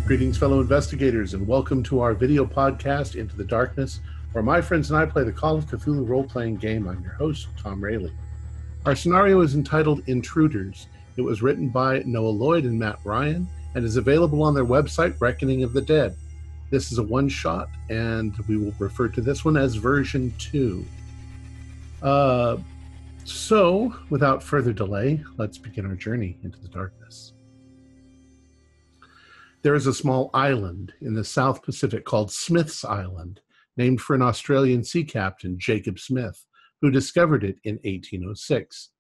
Greetings, fellow investigators, and welcome to our video podcast, Into the Darkness, where my friends and I play the Call of Cthulhu role-playing game. I'm your host, Tom Rayleigh. Our scenario is entitled Intruders. It was written by Noah Lloyd and Matt Ryan, and is available on their website, Reckoning of the Dead. This is a one-shot, and we will refer to this one as version 2. So, without further delay, let's begin our journey into the darkness. There is a small island in the South Pacific called Smith's Island, named for an Australian sea captain, Jacob Smith, who discovered it in 1806.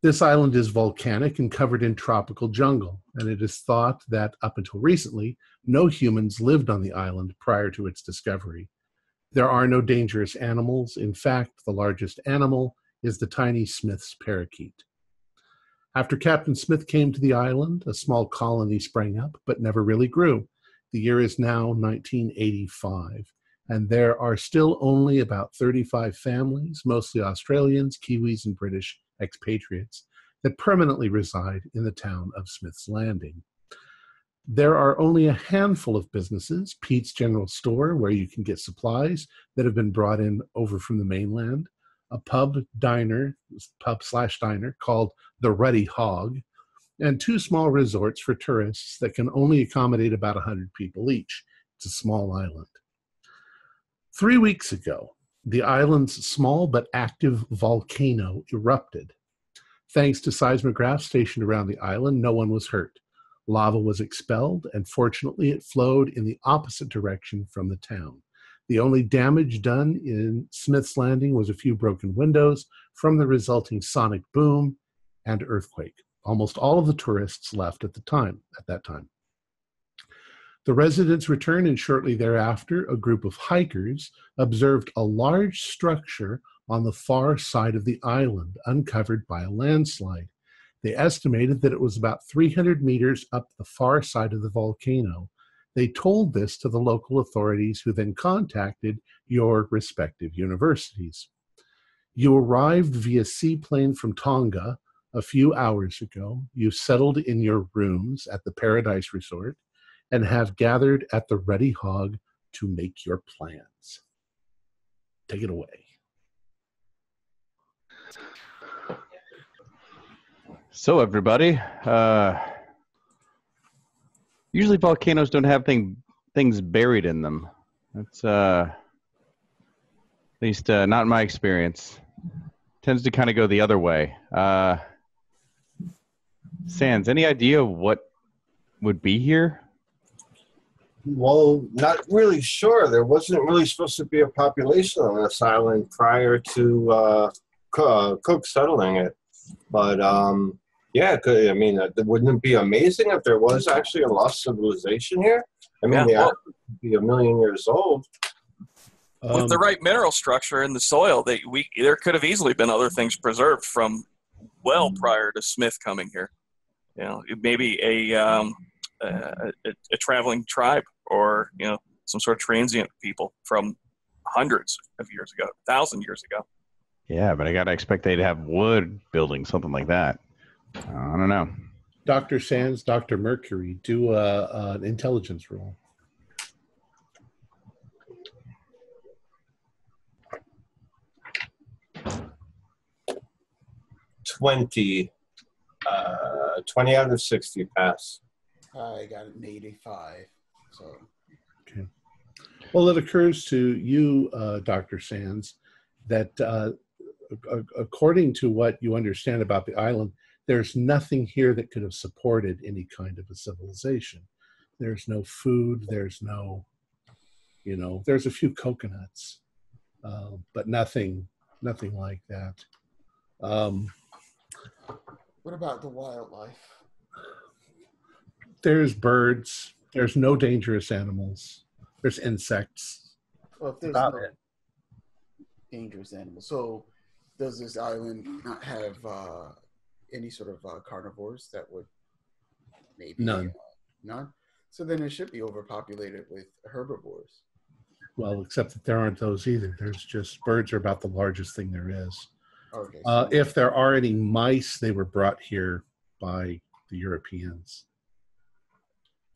This island is volcanic and covered in tropical jungle, and it is thought that up until recently, no humans lived on the island prior to its discovery. There are no dangerous animals. In fact, the largest animal is the tiny Smith's parakeet. After Captain Smith came to the island, a small colony sprang up, but never really grew. The year is now 1985, and there are still only about 35 families, mostly Australians, Kiwis, and British expatriates, that permanently reside in the town of Smith's Landing. There are only a handful of businesses: Pete's General Store, where you can get supplies that have been brought in over from the mainland, a pub/diner called the Ruddy Hog, and 2 small resorts for tourists that can only accommodate about 100 people each. It's a small island. 3 weeks ago, the island's small but active volcano erupted. Thanks to seismographs stationed around the island, no one was hurt. Lava was expelled, and fortunately it flowed in the opposite direction from the town. The only damage done in Smith's Landing was a few broken windows from the resulting sonic boom and earthquake. Almost all of the tourists left at that time. The residents returned, and shortly thereafter, a group of hikers observed a large structure on the far side of the island, uncovered by a landslide. They estimated that it was about 300 meters up the far side of the volcano. They told this to the local authorities, who then contacted your respective universities. You arrived via seaplane from Tonga a few hours ago. You settled in your rooms at the Paradise Resort and have gathered at the Ruddy Hog to make your plans. Take it away. So everybody, usually volcanoes don't have things buried in them. That's at least not in my experience. Tends to kind of go the other way. Sans, any idea what would be here? Well, not really sure. There wasn't really supposed to be a population on this island prior to Cook settling it. But yeah, wouldn't it be amazing if there was actually a lost civilization here? I mean, the island would be 1 million years old. With the right mineral structure in the soil, there could have easily been other things preserved from well prior to Smith coming here. You know, maybe a traveling tribe, or some sort of transient people from hundreds of years ago, 1,000 years ago. Yeah, but I gotta expect they'd have wood building something like that. I don't know. Dr. Sands, Dr. Mercury, do an intelligence roll. 20 out of 60 pass. I got an 85. So. Okay. Well, it occurs to you, Dr. Sands, that according to what you understand about the island, there's nothing here that could have supported any kind of a civilization. There's no food. There's no, there's a few coconuts, but nothing like that. What about the wildlife? There's birds. There's no dangerous animals. There's insects. Well, if there's no dangerous animals, so does this island not have any sort of carnivores that would maybe none? None. So then it should be overpopulated with herbivores. Well, except that there aren't those either. There's just birds are about the largest thing there is. Okay. If there are any mice, they were brought here by the Europeans.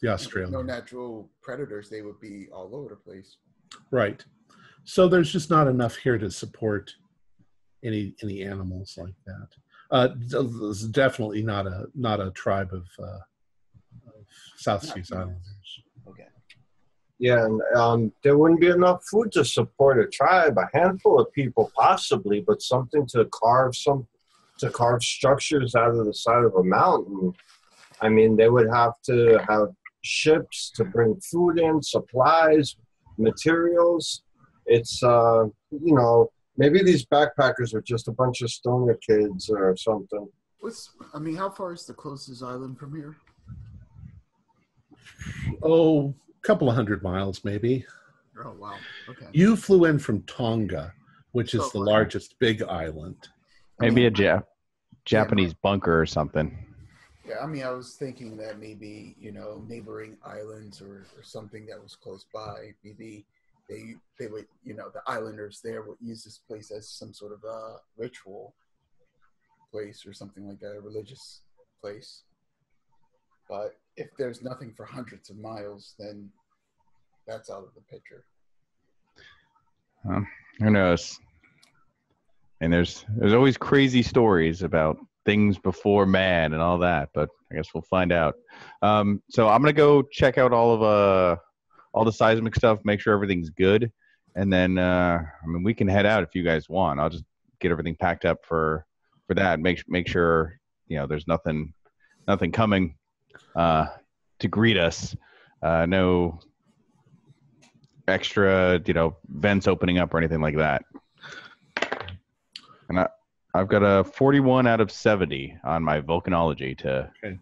the Australian. No natural predators. They would be all over the place. Right. So there's just not enough here to support any animals like that. There's definitely not a tribe of South Seas Islanders. Okay. Yeah, and there wouldn't be enough food to support a tribe. A handful of people, possibly, but something to carve structures out of the side of a mountain. I mean, they would have to have ships to bring food in, supplies, materials. It's maybe these backpackers are just a bunch of stoner kids or something. How far is the closest island from here? Oh, a couple of 100 miles, maybe. Oh, wow. Okay. You flew in from Tonga, which is the largest big island. Maybe a Japanese bunker or something. Yeah, I was thinking that maybe, neighboring islands or something that was close by. Maybe they would, the islanders there would use this place as some sort of a ritual place or something like that, a religious place. But if there's nothing for hundreds of miles, then that's out of the picture. Who knows? And there's always crazy stories about things before man and all that, but I guess we'll find out. So I'm gonna go check out all the seismic stuff, make sure everything's good, and then we can head out if you guys want. I'll just get everything packed up for that. Make sure there's nothing coming to greet us. No extra vents opening up or anything like that. And I've got a 41 out of 70 on my volcanology to. Okay.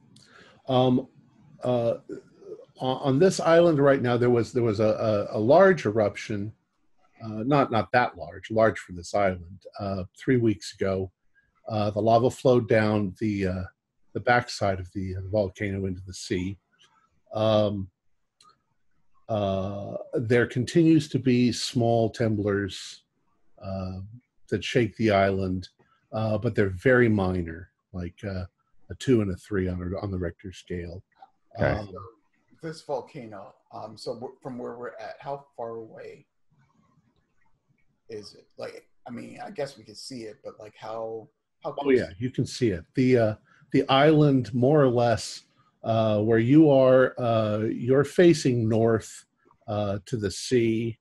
On this island right now, there was a large eruption, not that large for this island. 3 weeks ago, the lava flowed down the backside of the volcano into the sea. There continues to be small temblors that shake the island, but they're very minor, like a 2 and a 3 on the Richter scale. Okay. This volcano, so from where we're at, how far away is it? Like, I guess we could see it, but like how close? Oh yeah, you can see it. The island, more or less, where you are, you're facing north to the sea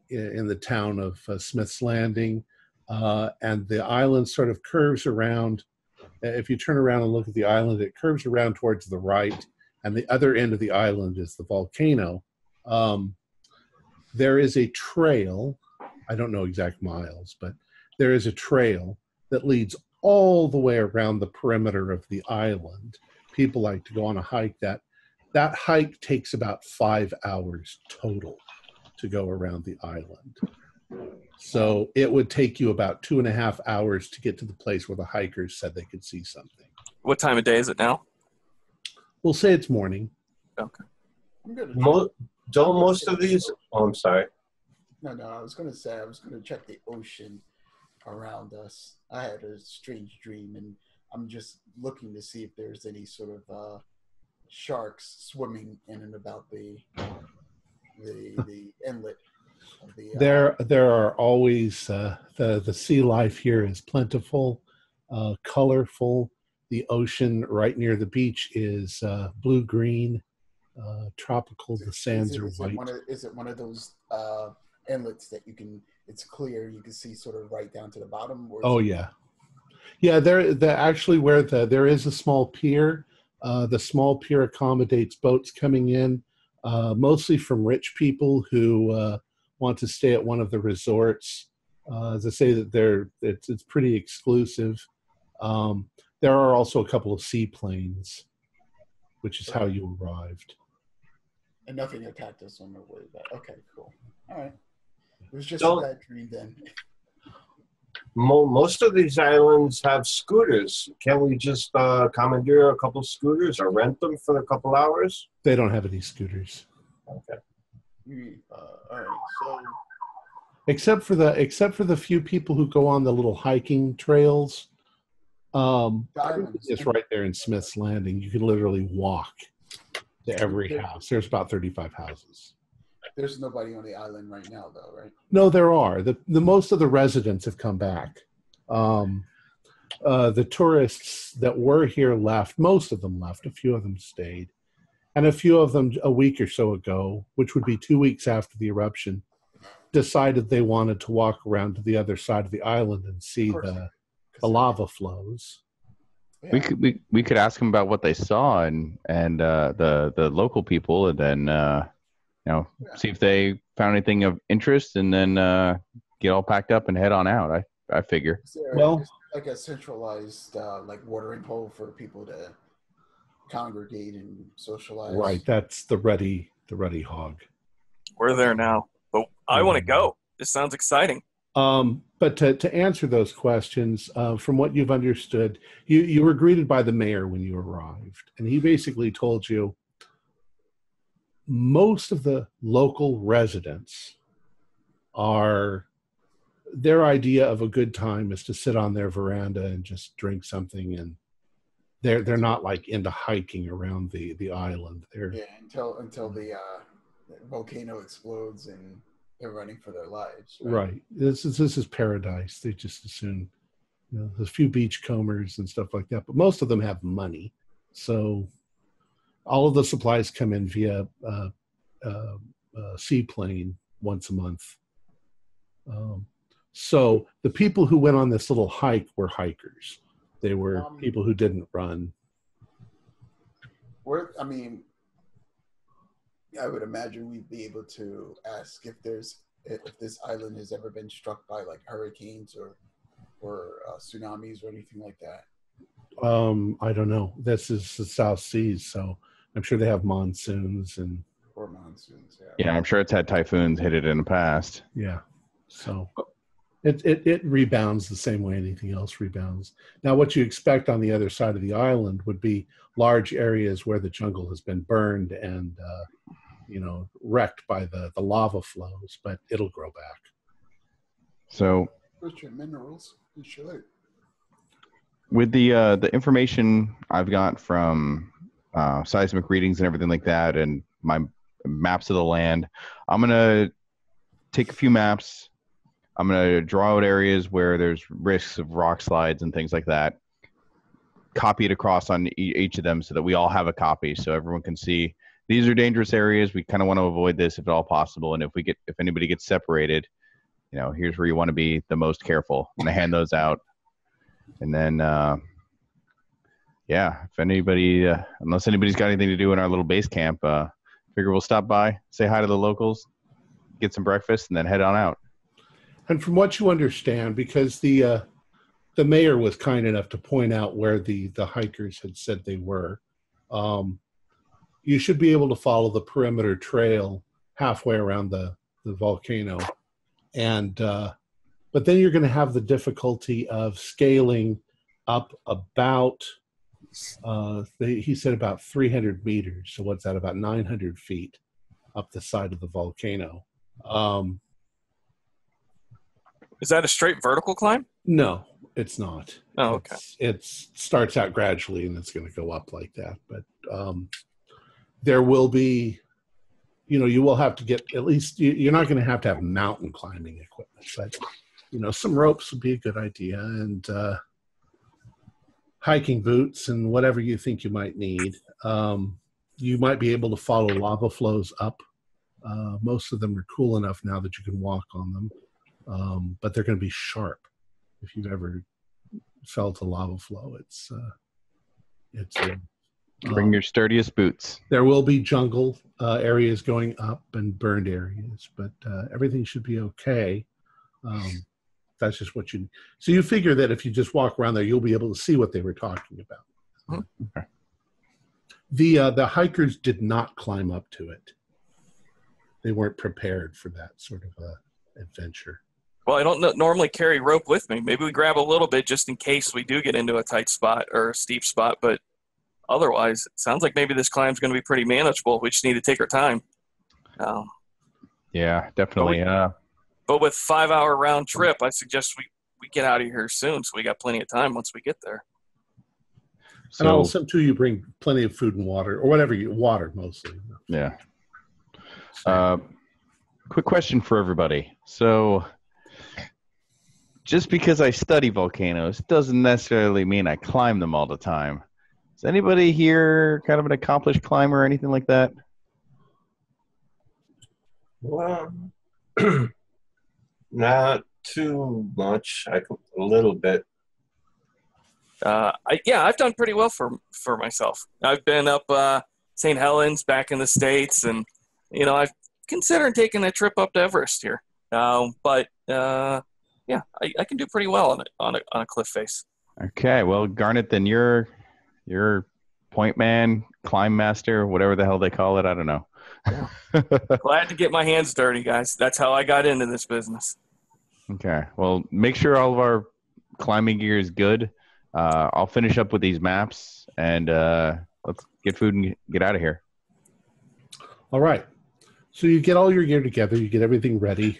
in the town of Smith's Landing, and the island sort of curves around. If you turn around and look at the island, it curves around towards the right, and the other end of the island is the volcano. There is a trail, I don't know exact miles, but there is a trail that leads all the way around the perimeter of the island. People like to go on a hike. That hike takes about 5 hours total to go around the island. So it would take you about 2.5 hours to get to the place where the hikers said they could see something. What time of day is it now? We'll say it's morning. Okay. Don't most of these... Oh, I'm sorry. No, I was going to say, I was going to check the ocean around us. I had a strange dream, and I'm just looking to see if there's any sort of sharks swimming in and about the inlet. Of the, there are always the sea life here is plentiful, colorful. The ocean right near the beach is blue-green, tropical. The sands are white. Is it one of those inlets that it's clear, you can see sort of right down to the bottom? Oh, yeah. Yeah, actually where there is a small pier. The small pier accommodates boats coming in, mostly from rich people who want to stay at one of the resorts. As I say, that it's pretty exclusive. There are also a couple of seaplanes, which is how you arrived. And nothing attacked us on the way back. Okay, cool. All right. It was just a bad dream then. Most of these islands have scooters. Can we just commandeer a couple scooters or rent them for a couple hours? They don't have any scooters. Okay. All right. So, except for the few people who go on the little hiking trails, it's right there in Smith's Landing. You can literally walk to every house. There's about 35 houses. There's nobody on the island right now, though, right? No, there are. The most of the residents have come back. The tourists that were here left. Most of them left. A few of them stayed. And a few of them a week or so ago, which would be 2 weeks after the eruption, decided they wanted to walk around to the other side of the island and see the lava flows. Yeah. We could ask them about what they saw and the local people, and then see if they found anything of interest, and then get all packed up and head on out. I figure. Is there like a centralized like watering hole for people to congregate and socialize? Right, that's the Ruddy Hog. We're there now, but I want to go. This sounds exciting. But to answer those questions, from what you've understood, you were greeted by the mayor when you arrived, and he basically told you most of the local residents their idea of a good time is to sit on their veranda and just drink something, and they're not like into hiking around the island. Until the volcano explodes and they're running for their lives. Right. This is paradise. They just assume, there's a few beachcombers and stuff like that, but most of them have money, so all of the supplies come in via seaplane once a month. So the people who went on this little hike were hikers. They were people who didn't run. I would imagine we'd be able to ask if this island has ever been struck by like hurricanes or tsunamis or anything like that. I don't know. This is the South Seas, so I'm sure they have monsoons or monsoons. Yeah, I'm sure it's had typhoons hit it in the past. Yeah, so it rebounds the same way anything else rebounds. Now, what you expect on the other side of the island would be large areas where the jungle has been burned and wrecked by the lava flows, but it'll grow back. So, rich in minerals, you should. With the information I've got from seismic readings and everything like that, and my maps of the land, I'm gonna take a few maps. I'm gonna draw out areas where there's risks of rock slides and things like that. Copy it across on each of them so that we all have a copy, so everyone can see these are dangerous areas. We kind of want to avoid this if at all possible. And if anybody gets separated, here's where you want to be the most careful. I'm gonna hand those out. And then, if anybody, unless anybody's got anything to do in our little base camp, figure we'll stop by, say hi to the locals, get some breakfast, and then head on out. And from what you understand, because the mayor was kind enough to point out where the hikers had said they were, you should be able to follow the perimeter trail halfway around the volcano. And but then you're going to have the difficulty of scaling up about, he said about 300 meters. So what's that, about 900 feet up the side of the volcano. Is that a straight vertical climb? No, it's not. Oh, okay. It starts out gradually and it's going to go up like that. But there will be, you will have to get, at least, you're not going to have mountain climbing equipment, but some ropes would be a good idea, and hiking boots and whatever you think you might need. You might be able to follow lava flows up. Most of them are cool enough now that you can walk on them, but they're going to be sharp. If you've ever felt a lava flow, it's bring your sturdiest boots. There will be jungle areas going up and burned areas, but everything should be okay. That's just what so you figure that if you just walk around there, you'll be able to see what they were talking about. Okay. The hikers did not climb up to it. They weren't prepared for that sort of adventure. Well, I don't normally carry rope with me. Maybe we grab a little bit just in case we do get into a tight spot or a steep spot, but otherwise, it sounds like maybe this climb's going to be pretty manageable. We just need to take our time. Yeah, definitely. But with 5-hour round trip, I suggest we get out of here soon, so we got plenty of time once we get there. And I'll assume too you bring plenty of food and water, or whatever water mostly. Yeah. Quick question for everybody. So, just because I study volcanoes doesn't necessarily mean I climb them all the time. Is anybody here kind of an accomplished climber or anything like that? Well, not too much. A little bit. I've done pretty well for myself. I've been up St. Helens back in the States, and I've considered taking a trip up to Everest here. But I can do pretty well on a cliff face. Okay, well, Garnet, then you're point man, climb master, whatever the hell they call it. I don't know. Yeah. Glad to get my hands dirty, guys. That's how I got into this business. Okay, well, make sure all of our climbing gear is good. I'll finish up with these maps, and let's get food and get out of here. All right. So you get all your gear together. You get everything ready.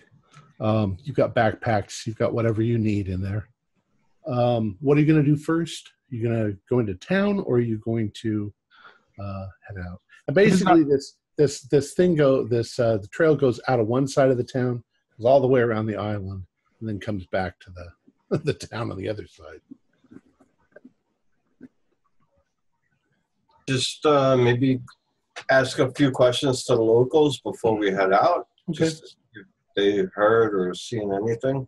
You've got backpacks. You've got whatever you need in there. What are you going to do first? Are you going to go into town, or are you going to head out? And basically, the trail goes out of one side of the town, goes all the way around the island, and then comes back to the town on the other side. Just maybe ask a few questions to the locals before we head out. Okay. Just if they heard or seen anything.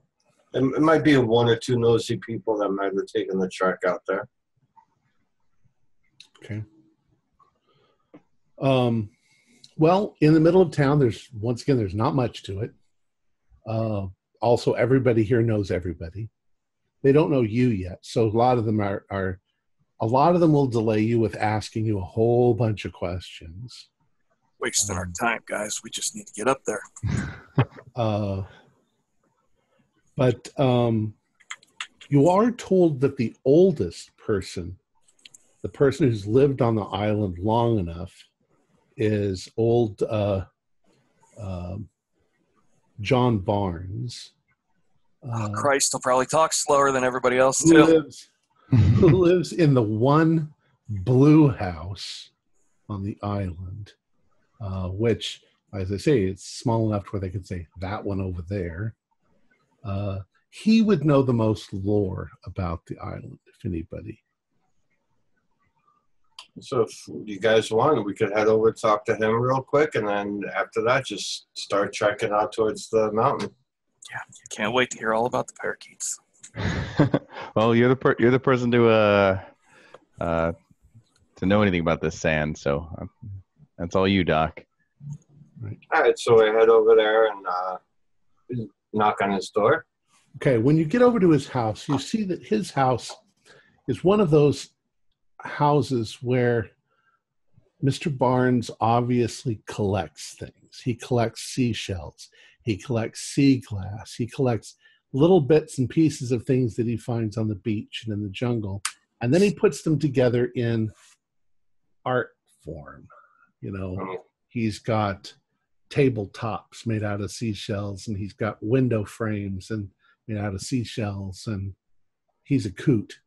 It might be one or two nosy people that might have taken the trek out there. Okay. Well, in the middle of town, there's not much to it. Also, everybody here knows everybody. They don't know you yet, so a lot of them will delay you with asking you a whole bunch of questions. Wasting our time, guys. We just need to get up there. But you are told that the oldest person, the person who's lived on the island long enough, is old John Barnes. Christ, he'll probably talk slower than everybody else, too. Who lives in the one blue house on the island, which, as I say, it's small enough where they could say, that one over there. He would know the most lore about the island, if anybody. So if you guys want, we could head over and talk to him real quick, and then after that, just start trekking out towards the mountain. Yeah, can't wait to hear all about the parakeets. Well, you're the person to know anything about this sand, so that's all you, Doc. Right. All right, so we head over there and knock on his door. Okay, when you get over to his house, you see that his house is one of those houses where Mr. Barnes obviously collects things. He collects seashells. He collects sea glass. He collects little bits and pieces of things that he finds on the beach and in the jungle. And then he puts them together in art form. He's got tabletops made out of seashells, and he's got window frames and made out of seashells, and he's a coot.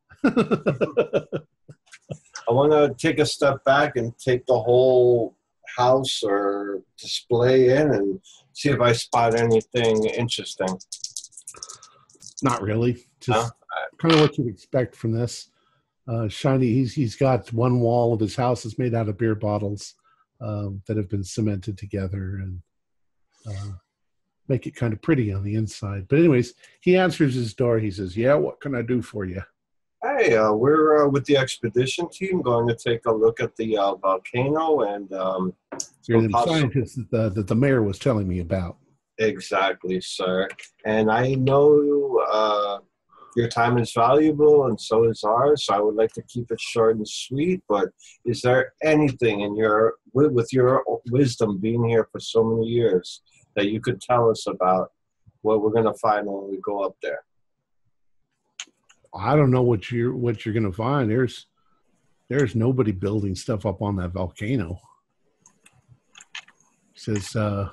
I want to take a step back and take the whole house or display in and see if I spot anything interesting. Not really. Just kind of what you'd expect from this. Shiny, he's got one wall of his house is made out of beer bottles that have been cemented together and make it kind of pretty on the inside. But anyways, he answers his door. He says, "Yeah, what can I do for you?" Hey, we're with the expedition team going to take a look at the volcano and you're the scientist that the mayor was telling me about. Exactly, sir. And I know your time is valuable and so is ours, so I would like to keep it short and sweet, but is there anything with your wisdom being here for so many years that you could tell us about what we're going to find when we go up there? I don't know what you're going to find. There's nobody building stuff up on that volcano. Says, I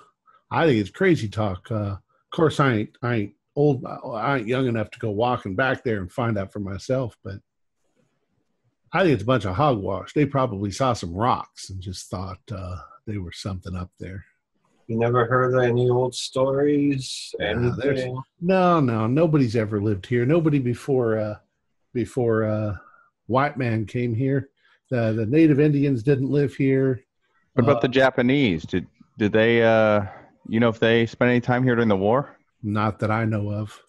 think it's crazy talk. Of course, I ain't old. I ain't young enough to go walking back there and find out for myself. But I think it's a bunch of hogwash. They probably saw some rocks and just thought they were something up there. You never heard any old stories? Anything? No, nobody's ever lived here. Nobody before white man came here. The native Indians didn't live here. What about the Japanese? Did they if they spent any time here during the war? Not that I know of.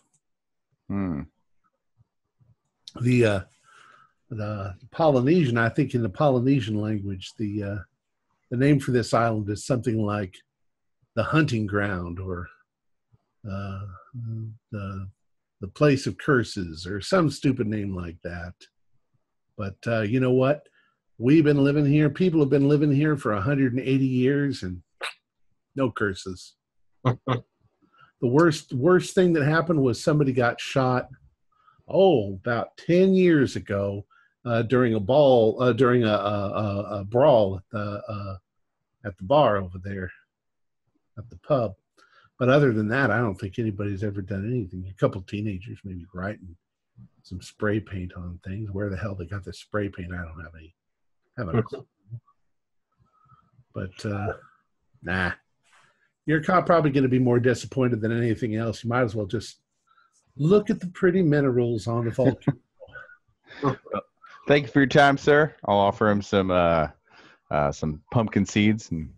The Polynesian, I think in the Polynesian language, the name for this island is something like the hunting ground or the place of curses or some stupid name like that. But you know what? We've been living here. People have been living here for 180 years and no curses. The worst thing that happened was somebody got shot, about 10 years ago during a brawl at the bar over there at the pub. But other than that, I don't think anybody's ever done anything. A couple teenagers maybe writing some spray paint on things. Where the hell they got the spray paint? I don't have any. Haven't. But nah. You're probably going to be more disappointed than anything else. You might as well just look at the pretty minerals on the volcano. Thank you for your time, sir. I'll offer him some pumpkin seeds and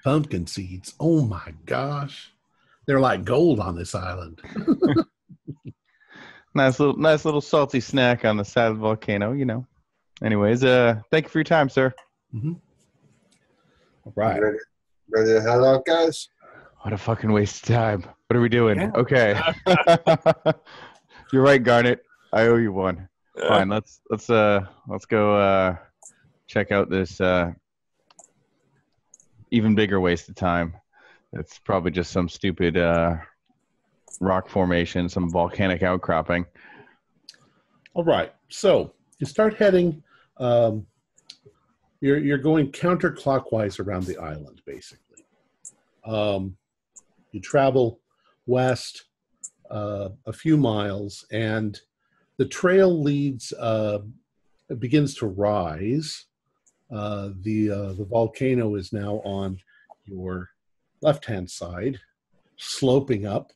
pumpkin seeds. Oh my gosh, they're like gold on this island. Nice little salty snack on the side of the volcano. Anyways, thank you for your time, sir. Mm-hmm. All right. Ready to head out, guys? What a fucking waste of time. What are we doing? Yeah. Okay. You're right, Garnet. I owe you one. Fine. Let's go check out this even bigger waste of time. It's probably just some stupid rock formation, some volcanic outcropping. All right. So you start heading. You're going counterclockwise around the island, basically. You travel west a few miles, and the trail begins to rise. The volcano is now on your left-hand side, sloping up,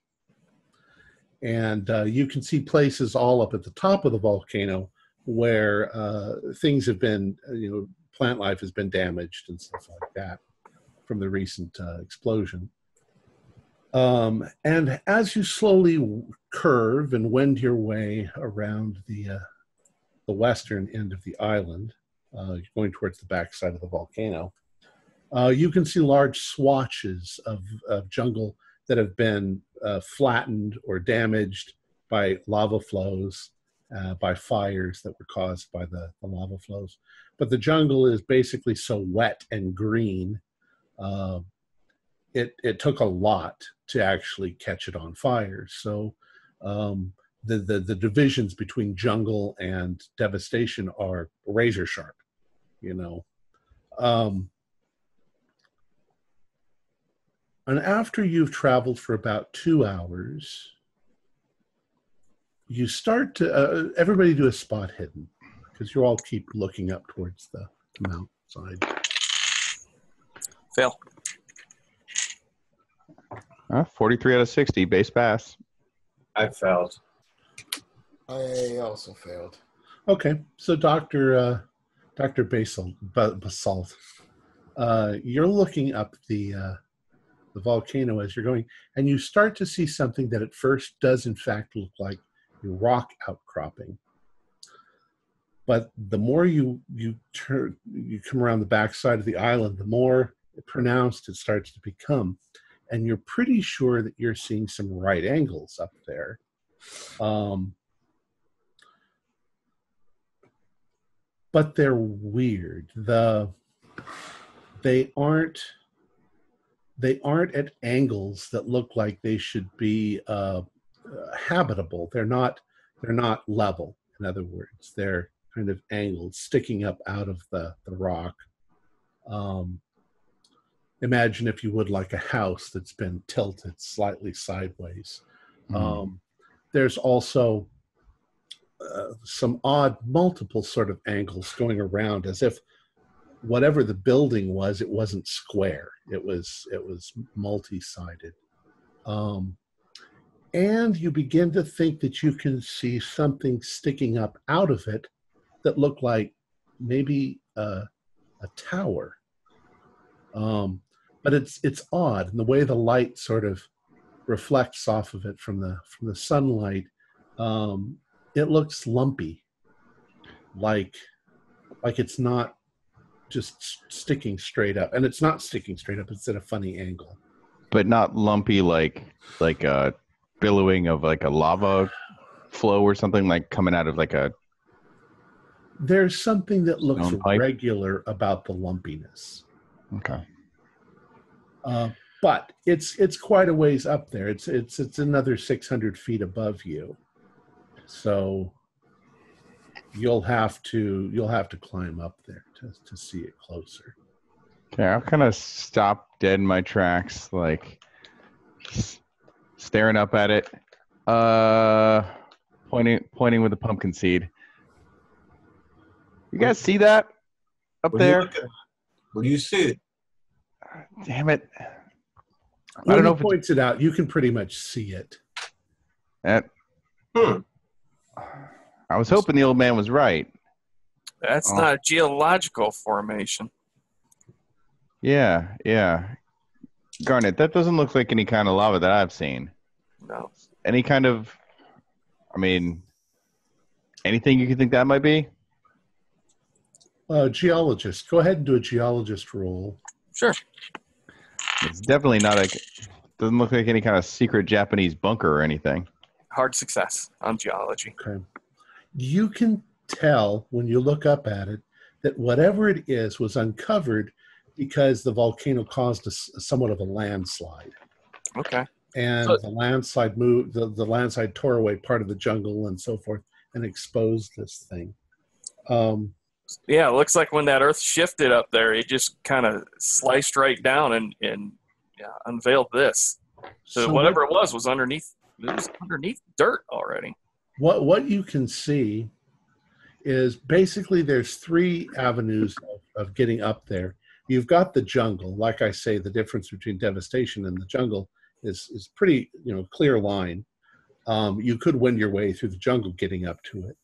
and you can see places all up at the top of the volcano where things have been, plant life has been damaged and stuff like that from the recent explosion. And as you slowly curve and wend your way around the western end of the island, going towards the backside of the volcano, you can see large swatches of jungle that have been flattened or damaged by lava flows, by fires that were caused by the lava flows. But the jungle is basically so wet and green, it took a lot to actually catch it on fire. So the divisions between jungle and devastation are razor sharp, And after you've traveled for about 2 hours, you start to, everybody do a spot hidden, because you all keep looking up towards the mountainside. Fail. 43 out of 60, base pass. I failed. I also failed. Okay, so Dr. Basalt, you're looking up the volcano as you're going, and you start to see something that at first does in fact look like a rock outcropping. But the more you come around the backside of the island, the more pronounced it starts to become. And you're pretty sure that you're seeing some right angles up there. But they're weird. They aren't at angles that look like they should be habitable. They're not level. In other words, they're kind of angled, sticking up out of the rock. Imagine, if you would, like a house that's been tilted slightly sideways. There's also some odd multiple sort of angles going around, as if whatever the building was, it wasn't square. It was multi-sided. And you begin to think that you can see something sticking up out of it that looked like maybe a tower. But it's odd, and the way the light sort of reflects off of it from the sunlight, it looks lumpy, like it's not just sticking straight up, and it's not sticking straight up. It's at a funny angle, but not lumpy like a billowing of like a lava flow or something, like coming out of like a. There's something that looks pipe? regular about the lumpiness. Okay. But it's quite a ways up there. It's another 600 feet above you, so you'll have to climb up there to see it closer. Okay, I'll kind of stop dead in my tracks, like staring up at it, pointing with the pumpkin seed. You guys see that up there? What do you see? Damn it! When I don't know he points it out, you can pretty much see it. I was hoping the old man was right. That's not a geological formation. Yeah. Garnet, that doesn't look like any kind of lava that I've seen. No. Any kind of, anything you can think that might be? Geologist. Go ahead and do a geologist roll. Sure. It's definitely not doesn't look like any kind of secret Japanese bunker or anything. Hard success on geology. Okay. You can tell when you look up at it that whatever it is was uncovered because the volcano caused somewhat of a landslide. Okay. And the landslide moved, the landslide tore away part of the jungle and so forth and exposed this thing. Yeah, it looks like when that earth shifted up there, it just kind of sliced right down and unveiled this. So whatever it was underneath. It was underneath dirt already. What you can see is basically there's three avenues of getting up there. You've got the jungle. Like I say, the difference between devastation and the jungle is pretty clear line. You could wend your way through the jungle getting up to it.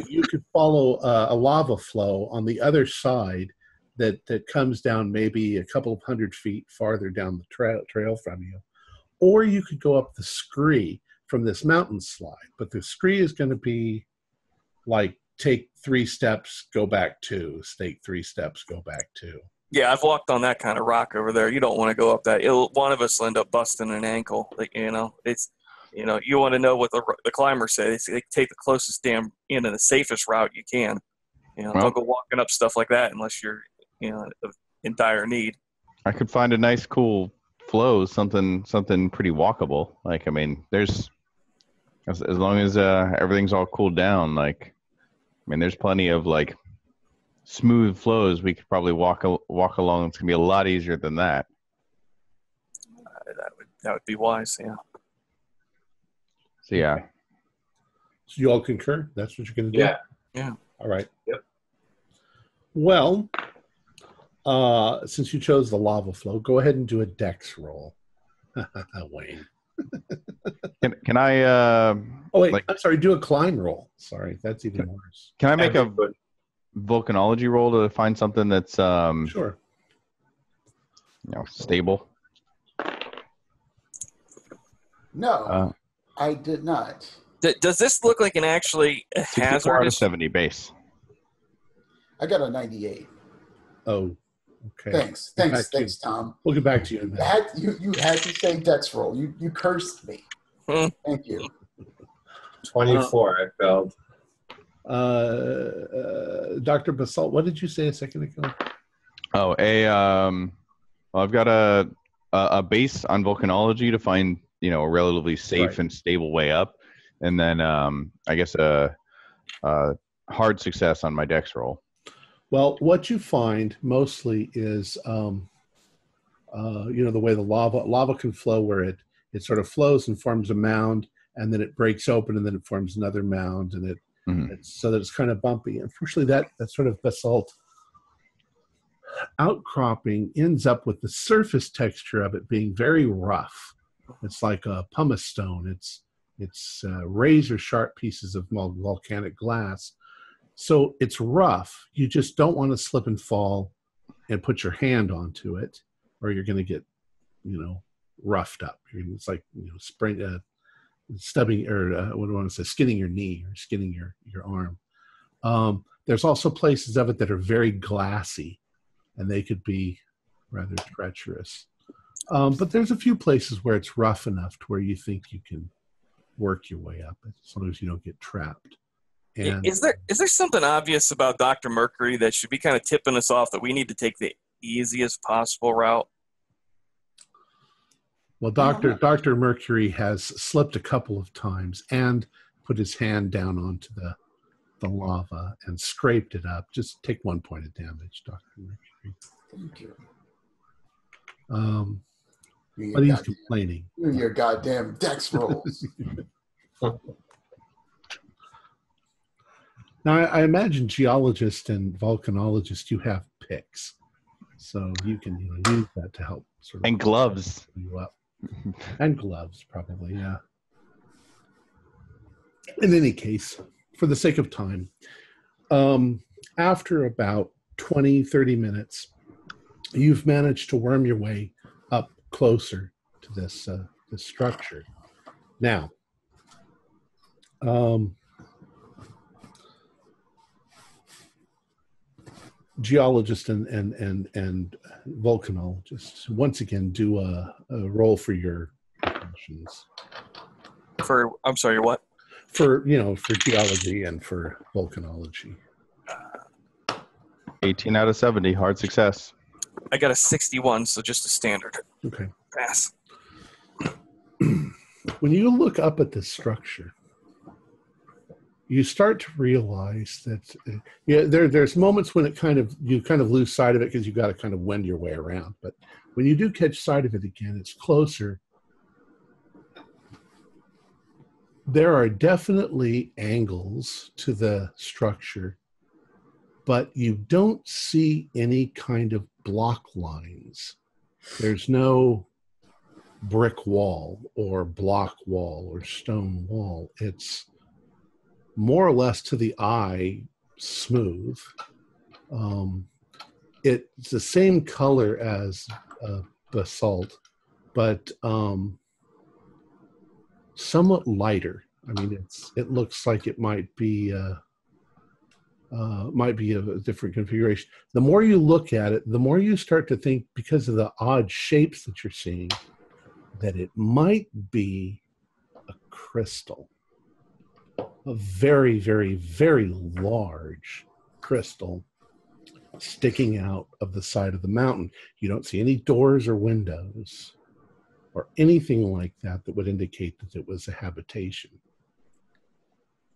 You could follow a lava flow on the other side that comes down maybe a couple of 100 feet farther down the trail from you. Or you could go up the scree from this mountain slide. But the scree is going to be like take 3 steps, go back 2, take 3 steps, go back 2. Yeah, I've walked on that kind of rock over there. You don't want to go up that. One of us will end up busting an ankle. It's you want to know what the climbers say. They take the closest damn and the safest route you can. Don't go walking up stuff like that unless you're in dire need. I could find a nice, cool flow, something pretty walkable. There's as long as everything's all cooled down. There's plenty of smooth flows. We could probably walk along. It's gonna be a lot easier than that. That would be wise. Yeah. So yeah. So you all concur? That's what you're going to do? Yeah. All right. Yep. Well, since you chose the lava flow, go ahead and do a dex roll. Wayne. Can I? Oh wait, I'm sorry. Do a climb roll. Sorry, that's even worse. Can I make a volcanology roll to find something that's sure, stable? No, I did not. Does this look like an actually hazardous? 70 base. I got a 98. Oh, okay. Thanks, Tom. We'll get back to you in a minute. You had to say dex roll. You cursed me. Thank you. 24, I failed. Dr. Basalt, what did you say a second ago? Oh, I've got a base on volcanology to find a relatively safe and stable way up, and then I guess a hard success on my dex roll. Well, what you find mostly is, the way the lava can flow, where it sort of flows and forms a mound, and then it breaks open, and then it forms another mound, and so that it's kind of bumpy. Unfortunately, that sort of basalt outcropping ends up with the surface texture of it being very rough. It's like a pumice stone. It's razor sharp pieces of volcanic glass. So it's rough. You just don't want to slip and fall and put your hand onto it, or you're going to get, roughed up. It's like, stubbing, or what do I want to say, skinning your knee or skinning your arm. There's also places of it that are very glassy, and they could be rather treacherous. But there's a few places where it's rough enough to where you think you can work your way up, as long as you don't get trapped. And is there something obvious about Dr. Mercury that should be kind of tipping us off that we need to take the easiest possible route? Well, Dr. Mercury has slipped a couple of times and put his hand down onto the lava and scraped it up. Just take 1 point of damage, Dr. Mercury. Thank you. But he's complaining. Your goddamn dex rolls. Now, I imagine geologists and volcanologists, you have picks. So you can use that to help sort of... And gloves. You up. And gloves, probably, yeah. In any case, for the sake of time, after about 20, 30 minutes, you've managed to worm your way up closer to this structure. Now, geologists and volcanologists once again do a roll for your professions. I'm sorry, what? For geology and for volcanology. 18 out of 70, hard success. I got a 61, so just a standard. Okay. Pass. When you look up at this structure, you start to realize that there's moments when you kind of lose sight of it because you've got to kind of wend your way around. But when you do catch sight of it again, it's closer. There are definitely angles to the structure, but you don't see any kind of block lines. There's no brick wall or block wall or stone wall. It's more or less to the eye smooth. It's the same color as basalt, but somewhat lighter. I mean, it looks like it might be a different configuration. The more you look at it, the more you start to think, because of the odd shapes that you're seeing, that it might be a crystal. A very, very, very large crystal sticking out of the side of the mountain. You don't see any doors or windows or anything like that that would indicate that it was a habitation.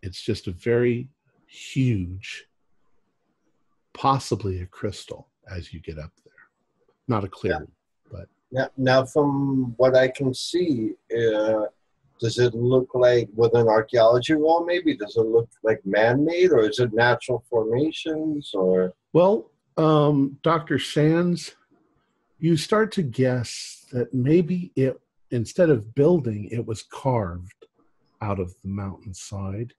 It's just a very huge, possibly a crystal as you get up there. Not a clear one, but... Now, from what I can see, does it look like, with an archaeology wall maybe, does it look like man-made, or is it natural formations, or? Well, Dr. Sands, you start to guess that maybe it, instead of building, it was carved out of the mountainside,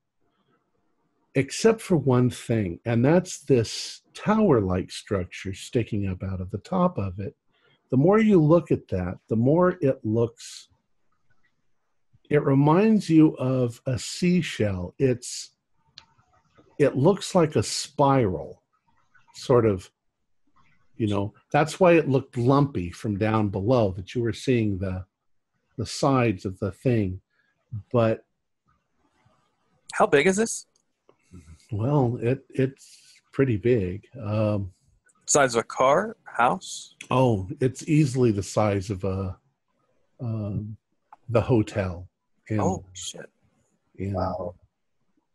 except for one thing, and that's this tower-like structure sticking up out of the top of it. The more you look at that, the more it reminds you of a seashell. It looks like a spiral, sort of, that's why it looked lumpy from down below, that you were seeing the sides of the thing. But how big is this? Well, it's pretty big. Size of a car, house? Oh, it's easily the size of the hotel. Oh shit! Wow.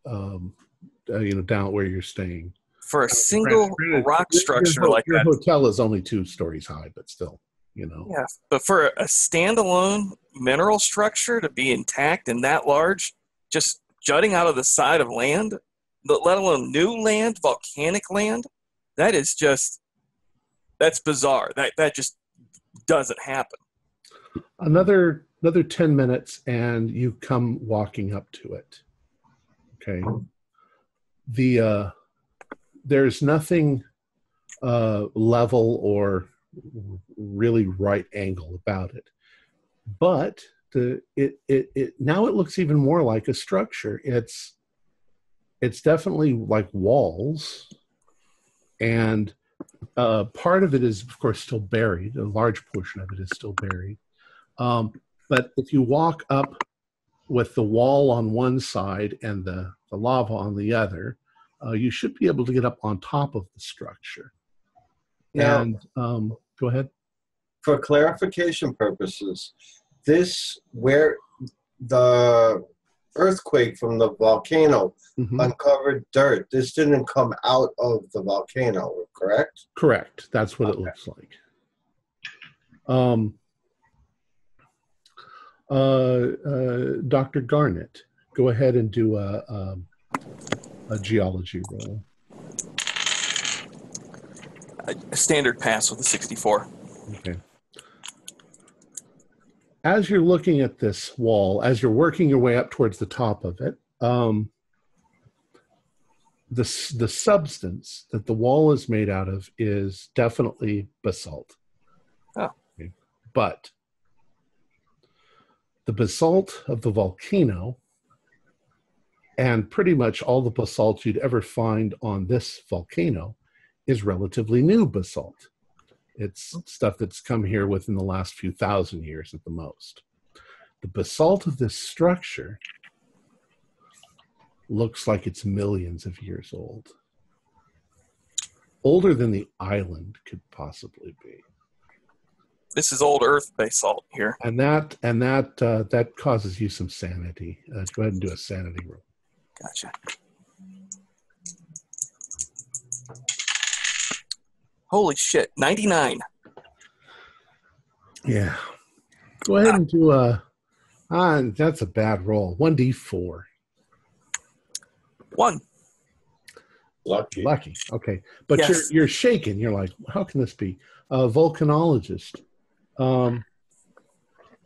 Down where you're staying. For a single rock structure like that, your hotel is only 2 stories high, but still, Yeah, but for a standalone mineral structure to be intact and that large, just jutting out of the side of land, let alone new land, volcanic land. That is just, that's bizarre. That just doesn't happen. Another 10 minutes and you come walking up to it. Okay. There's nothing level or really right angle about it, but now it looks even more like a structure. It's definitely like walls, and part of it is, of course, still buried. A large portion of it is still buried. But if you walk up with the wall on one side and the lava on the other, you should be able to get up on top of the structure. Now, And go ahead. For clarification purposes, where the earthquake from the volcano uncovered dirt, this didn't come out of the volcano, correct? Correct. That's what it looks like. Dr. Garnett, go ahead and do a geology roll. A standard pass with a 64. Okay. As you're looking at this wall, as you're working your way up towards the top of it, the substance that the wall is made out of is definitely basalt. Oh. Okay. But the basalt of the volcano and pretty much all the basalt you'd ever find on this volcano is relatively new basalt. It's stuff that's come here within the last few thousand years at the most. The basalt of this structure looks like it's millions of years old. Older than the island could possibly be. This is old Earth basalt here. And that causes you some sanity. Go ahead and do a sanity roll. Gotcha. Holy shit, 99. Yeah. Go ahead and do that's a bad roll. 1d4. 1. Lucky. Okay. But yes. you're shaking. You're like, how can this be? A volcanologist. Go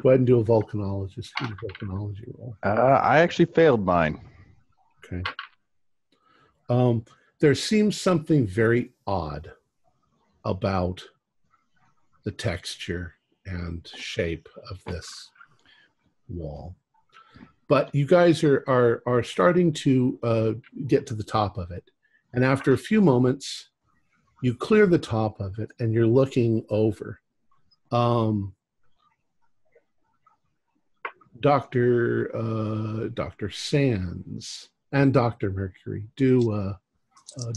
ahead and do a volcanologist. Do a volcanology roll. I actually failed mine. Okay. There seems something very odd about the texture and shape of this wall, but you guys are starting to get to the top of it, and after a few moments, you clear the top of it, and you're looking over. Dr. Sands and Dr. Mercury, do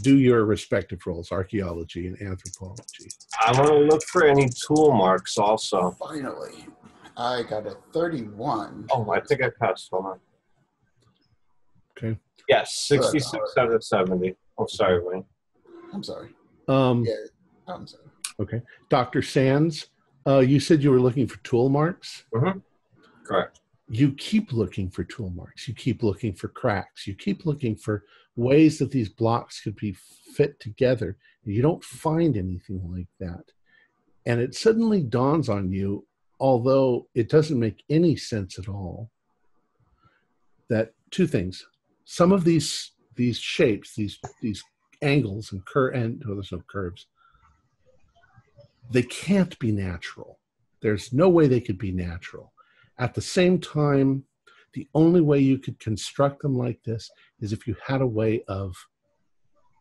your respective roles, archaeology and anthropology. I want to look for any tool marks also. Finally, I got a 31. Oh, I think I passed. Hold on. Okay. Yes, 66 out of 70. Oh, sorry, Wayne. I'm sorry. I'm sorry. Okay. Dr. Sands, you said you were looking for tool marks? Mm-hmm. Correct. You keep looking for tool marks. You keep looking for cracks. You keep looking for ways that these blocks could be fit together. You don't find anything like that. And it suddenly dawns on you, although it doesn't make any sense at all, that two things. Some of these shapes, these angles and there's no curves, they can't be natural. There's no way they could be natural. At the same time, the only way you could construct them like this is if you had a way of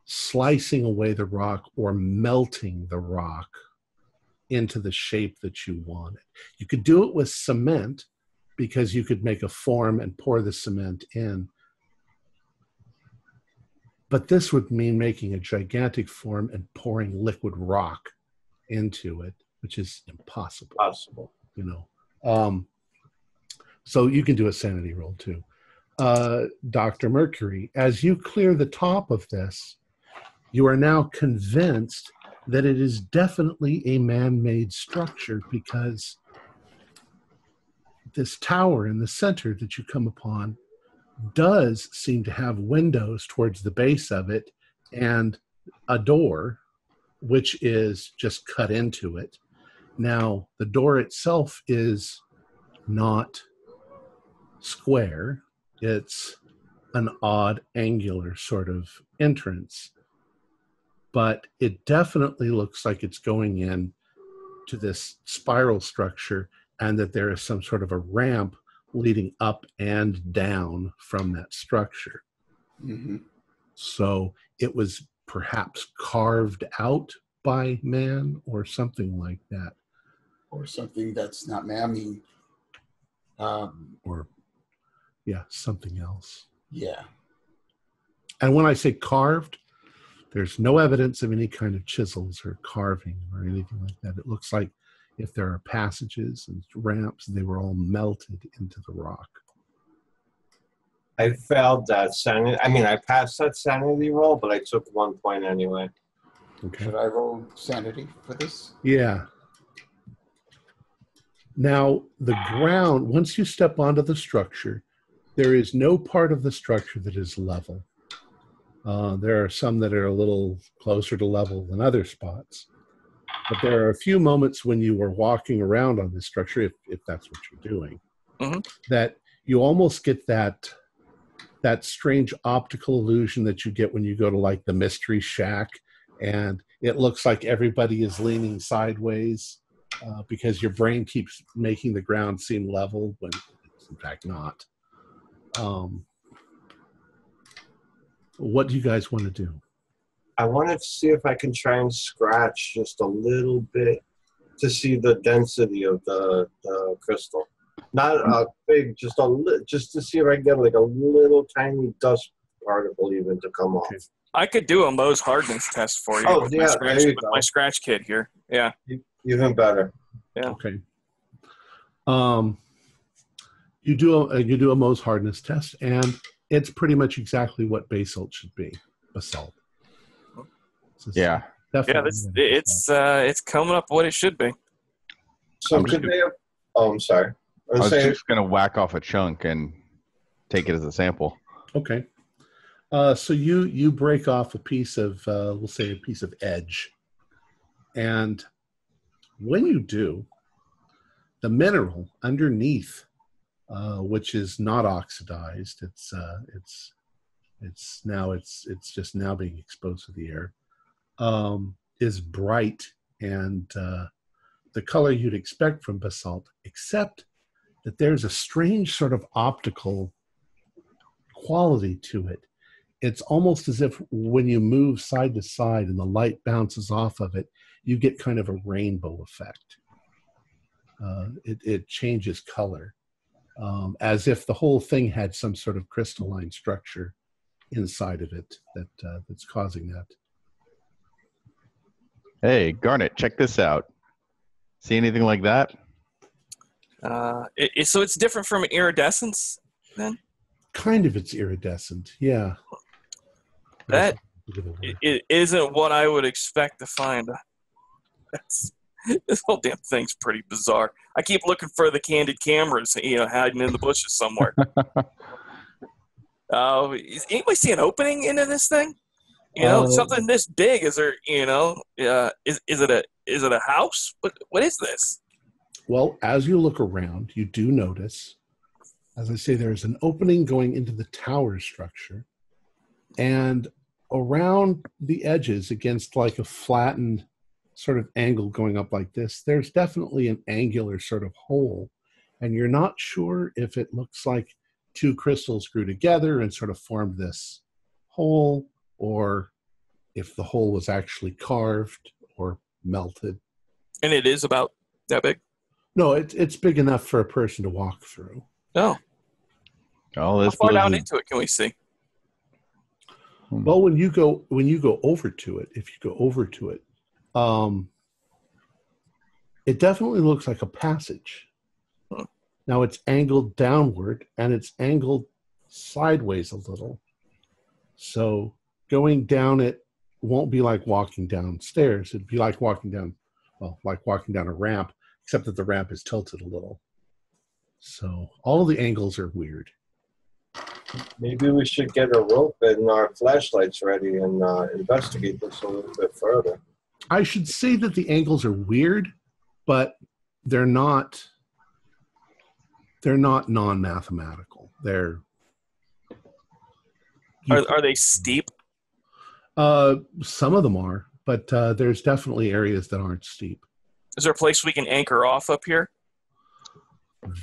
slicing away the rock or melting the rock into the shape that you wanted. You could do it with cement because you could make a form and pour the cement in. But this would mean making a gigantic form and pouring liquid rock into it, which is impossible. So you can do a sanity roll too. Dr. Mercury, as you clear the top of this, you are now convinced that it is definitely a man-made structure, because this tower in the center that you come upon does seem to have windows towards the base of it and a door, which is just cut into it. Now, the door itself is not square. It's an odd angular sort of entrance. But it definitely looks like it's going in to this spiral structure, and that there is some sort of a ramp leading up and down from that structure. Mm-hmm. So it was perhaps carved out by man or something like that. Or something that's not man. I mean, Or, yeah, something else. yeah. And when I say carved, there's no evidence of any kind of chisels or carving or anything like that. It looks like if there are passages and ramps, they were all melted into the rock. I failed that sanity. I mean, I passed that sanity roll, but I took 1 point anyway. Okay. Should I roll sanity for this? Yeah. Now, the ground, once you step onto the structure, there is no part of the structure that is level. There are some that are a little closer to level than other spots. But there are a few moments when you were walking around on this structure, if that's what you're doing, that you almost get that strange optical illusion that you get when you go to like the Mystery Shack, and it looks like everybody is leaning sideways because your brain keeps making the ground seem level when it's in fact not. What do you guys want to do? I wanted to see if I can try and scratch just a little bit to see the density of the crystal. Not a big, just to see if I can get like a little tiny dust particle even to come off. I could do a Mohs hardness test for you. Oh, yeah, there you go. My scratch kit here. Yeah. Even better. Yeah. Okay. You do a Mohs hardness test, and it's pretty much exactly what basalt should be. Basalt. Yeah. It's coming up what it should be. So could they have... Oh, I'm sorry. I was just going to whack off a chunk and take it as a sample. Okay. So you break off a piece of, we'll say a piece of edge. And when you do, the mineral underneath, which is not oxidized, it's just now being exposed to the air, is bright and the color you'd expect from basalt, except that there's a strange sort of optical quality to it. It's almost as if when you move side to side and the light bounces off of it, you get kind of a rainbow effect. It changes color, as if the whole thing had some sort of crystalline structure inside of it that's causing that. Hey, Garnet, check this out. See anything like that? So it's different from iridescence, then? Kind of, it's iridescent, yeah. That it isn't what I would expect to find. This whole damn thing's pretty bizarre. I keep looking for the candid cameras, hiding in the bushes somewhere. Is anybody see an opening into this thing? Something this big. Is there? Is it a house? What is this? Well, as you look around, you do notice, as I say, there's an opening going into the tower structure, and around the edges, against like a flattened sort of angle going up like this, there's definitely an angular sort of hole, and you're not sure if it looks like two crystals grew together and sort of formed this hole, or if the hole was actually carved or melted. And it is about that big? No, it's big enough for a person to walk through. Oh. How far down into it can we see? Well, when you go over to it, if you go over to it, it definitely looks like a passage. Now it's angled downward and it's angled sideways a little. So going down it won't be like walking downstairs. It'd be like walking down a ramp, except that the ramp is tilted a little. So all of the angles are weird. Maybe we should get a rope and our flashlights ready and investigate this a little bit further. I should say that the angles are weird, but they're not non-mathematical. Are they steep? Some of them are, but there's definitely areas that aren't steep. Is there a place we can anchor off up here?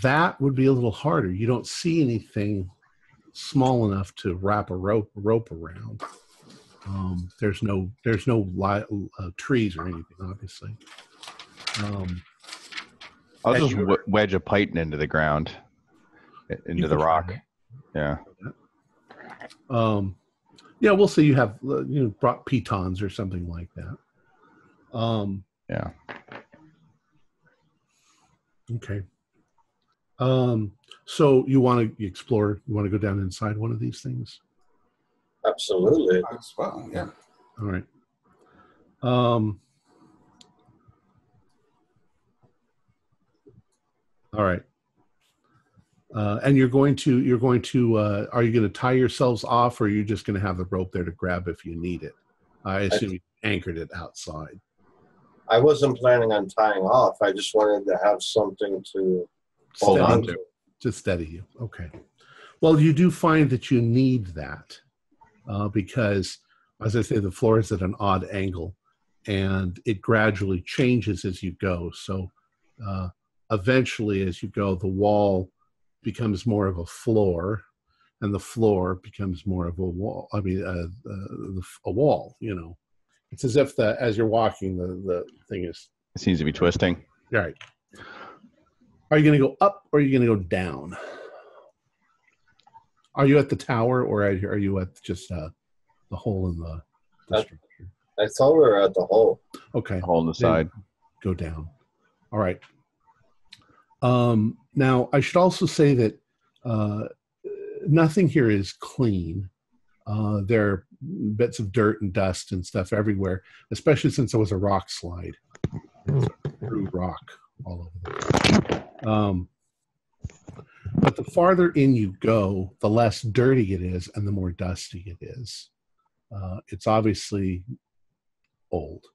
That would be a little harder. You don't see anything small enough to wrap a rope around. There's no trees or anything, obviously. I'll just wedge a python into the ground, into the rock. Yeah. Yeah, we'll say you have brought pitons or something like that. Yeah. Okay. So you want to explore? You want to go down inside one of these things? Absolutely. As well, yeah. All right. All right. And you're going to are you going to tie yourselves off, or are you just going to have the rope there to grab if you need it? I assume you anchored it outside. I wasn't planning on tying off. I just wanted to have something to hold on to. To steady you. Okay. Well, you do find that you need that because, as I say, the floor is at an odd angle, and it gradually changes as you go. So eventually, as you go, the wall becomes more of a floor, and the floor becomes more of a wall. I mean, a wall. It's as if as you're walking, the thing is. It seems to be twisting. Right. Are you going to go up, or are you going to go down? Are you at the tower, or are you at just the hole in the structure? I thought we were at the hole. Okay. Hole in the side. Go down. All right. Now, I should also say that nothing here is clean. There are bits of dirt and dust and stuff everywhere, especially since there was a rock slide. Through rock all over the place. But the farther in you go, the less dirty it is and the more dusty it is. It's obviously old.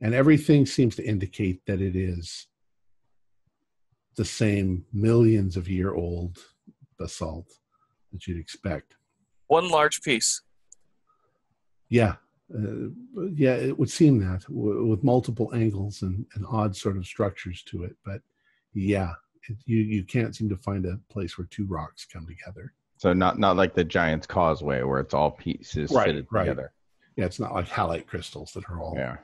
And everything seems to indicate that it is the same millions of year old basalt that you'd expect. One large piece. Yeah. Yeah, it would seem that with multiple angles and odd sort of structures to it. But yeah, you can't seem to find a place where two rocks come together. So not like the Giant's Causeway where it's all pieces fitted together. Yeah, it's not like halite crystals that are all. Yeah.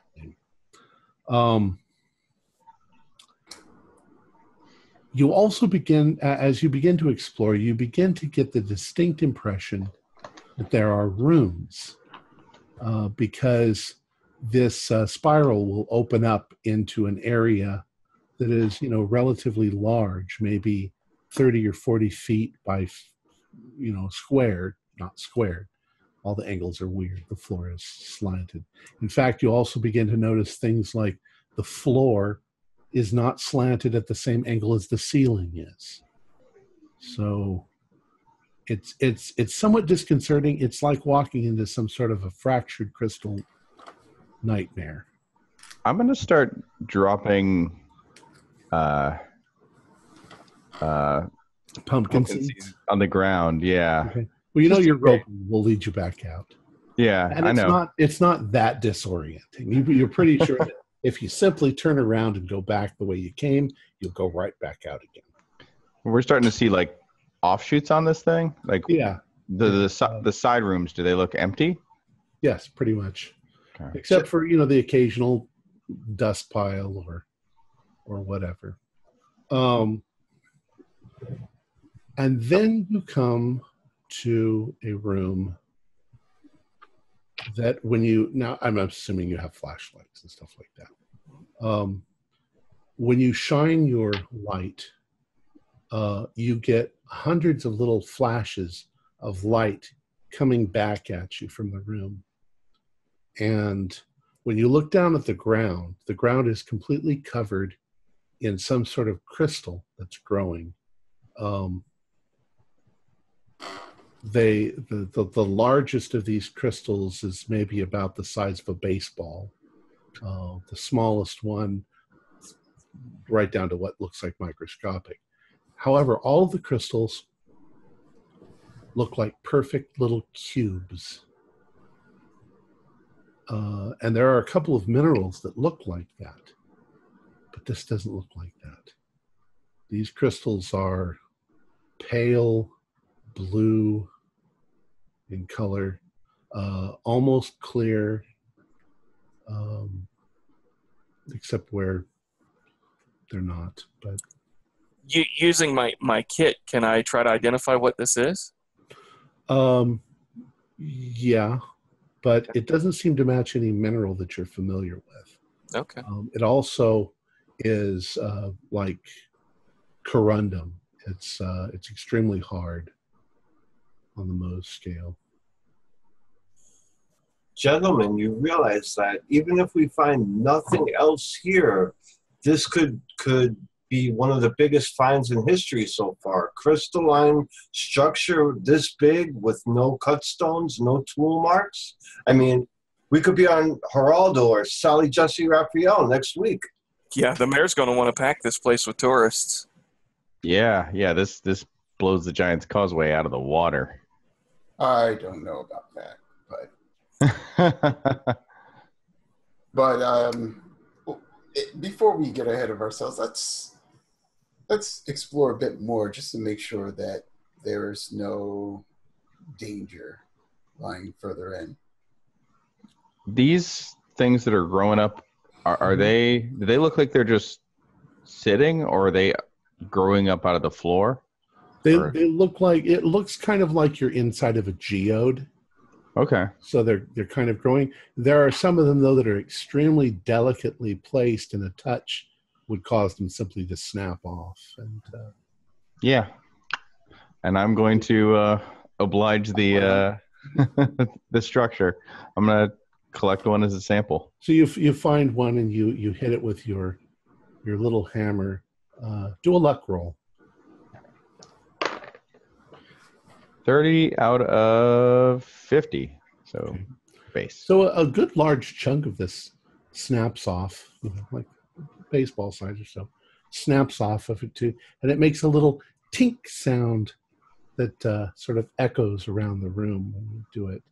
You also begin, as you begin to explore, you begin to get the distinct impression that there are rooms because this spiral will open up into an area that is, relatively large, maybe 30 or 40 feet by, squared, not squared. All the angles are weird. The floor is slanted. In fact, you also begin to notice things like the floor is not slanted at the same angle as the ceiling is. So it's somewhat disconcerting. It's like walking into some sort of a fractured crystal nightmare. I'm going to start dropping pumpkin seeds on the ground. Yeah. Okay. Well, your rope will lead you back out. Yeah, and I know. It's not that disorienting. You're pretty sure that if you simply turn around and go back the way you came, you'll go right back out again. We're starting to see like offshoots on this thing. Like the side rooms. Do they look empty? Yes, pretty much. Okay. Except for the occasional dust pile or whatever. And then you come to a room that now I'm assuming you have flashlights and stuff like that. When you shine your light, you get hundreds of little flashes of light coming back at you from the room. And when you look down at the ground is completely covered in some sort of crystal that's growing. the largest of these crystals is maybe about the size of a baseball. The smallest one, right down to what looks like microscopic. However, all of the crystals look like perfect little cubes. And there are a couple of minerals that look like that, but this doesn't look like that. These crystals are pale blue in color, almost clear, except where they're not. But using my kit, can I try to identify what this is? Yeah, but it doesn't seem to match any mineral that you're familiar with. Okay. It also is like corundum. It's extremely hard on the Mohs scale. Gentlemen, you realize that even if we find nothing else here, this could be one of the biggest finds in history so far. Crystalline structure this big with no cut stones, no tool marks. I mean, we could be on Geraldo or Sally Jesse Raphael next week. Yeah, the mayor's going to want to pack this place with tourists. Yeah. This blows the Giant's Causeway out of the water. I don't know about that, but before we get ahead of ourselves, let's explore a bit more just to make sure that there is no danger lying further in. These things that are growing up, do they look like they're just sitting, or are they growing up out of the floor? They look like, it looks kind of like you're inside of a geode. Okay. So they're kind of growing. There are some of them, though, that are extremely delicately placed, and a touch would cause them simply to snap off. And yeah. And I'm going to oblige the the structure. I'm going to collect one as a sample. So you find one and you hit it with your little hammer. Do a luck roll. 30 out of 50. So okay. Base. So a good large chunk of this snaps off, like baseball size or so, snaps off of it too, and it makes a little tink sound that sort of echoes around the room when you do it.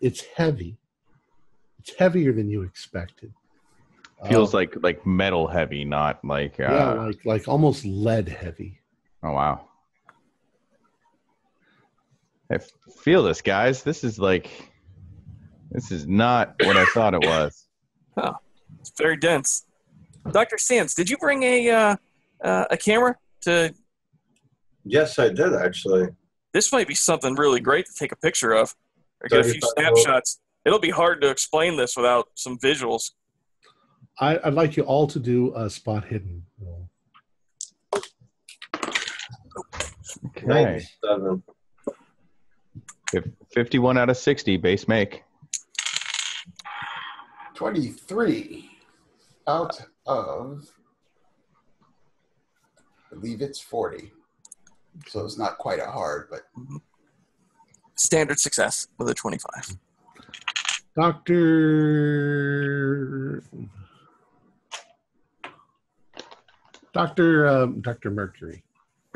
It's heavy. It's heavier than you expected. Feels like metal heavy, not like like almost lead heavy. Oh wow! I feel this, guys. This is not what I thought it was. Oh, it's very dense. Dr. Sands, did you bring a camera to? Yes, I did actually. This might be something really great to take a picture of, or get a few snapshots. It'll be hard to explain this without some visuals. I'd like you all to do a spot hidden roll. Okay. 97. 51 out of 60, base make. 23 out of, I believe it's 40. So it's not quite a hard, but. Standard success with a 25. Dr. Mercury.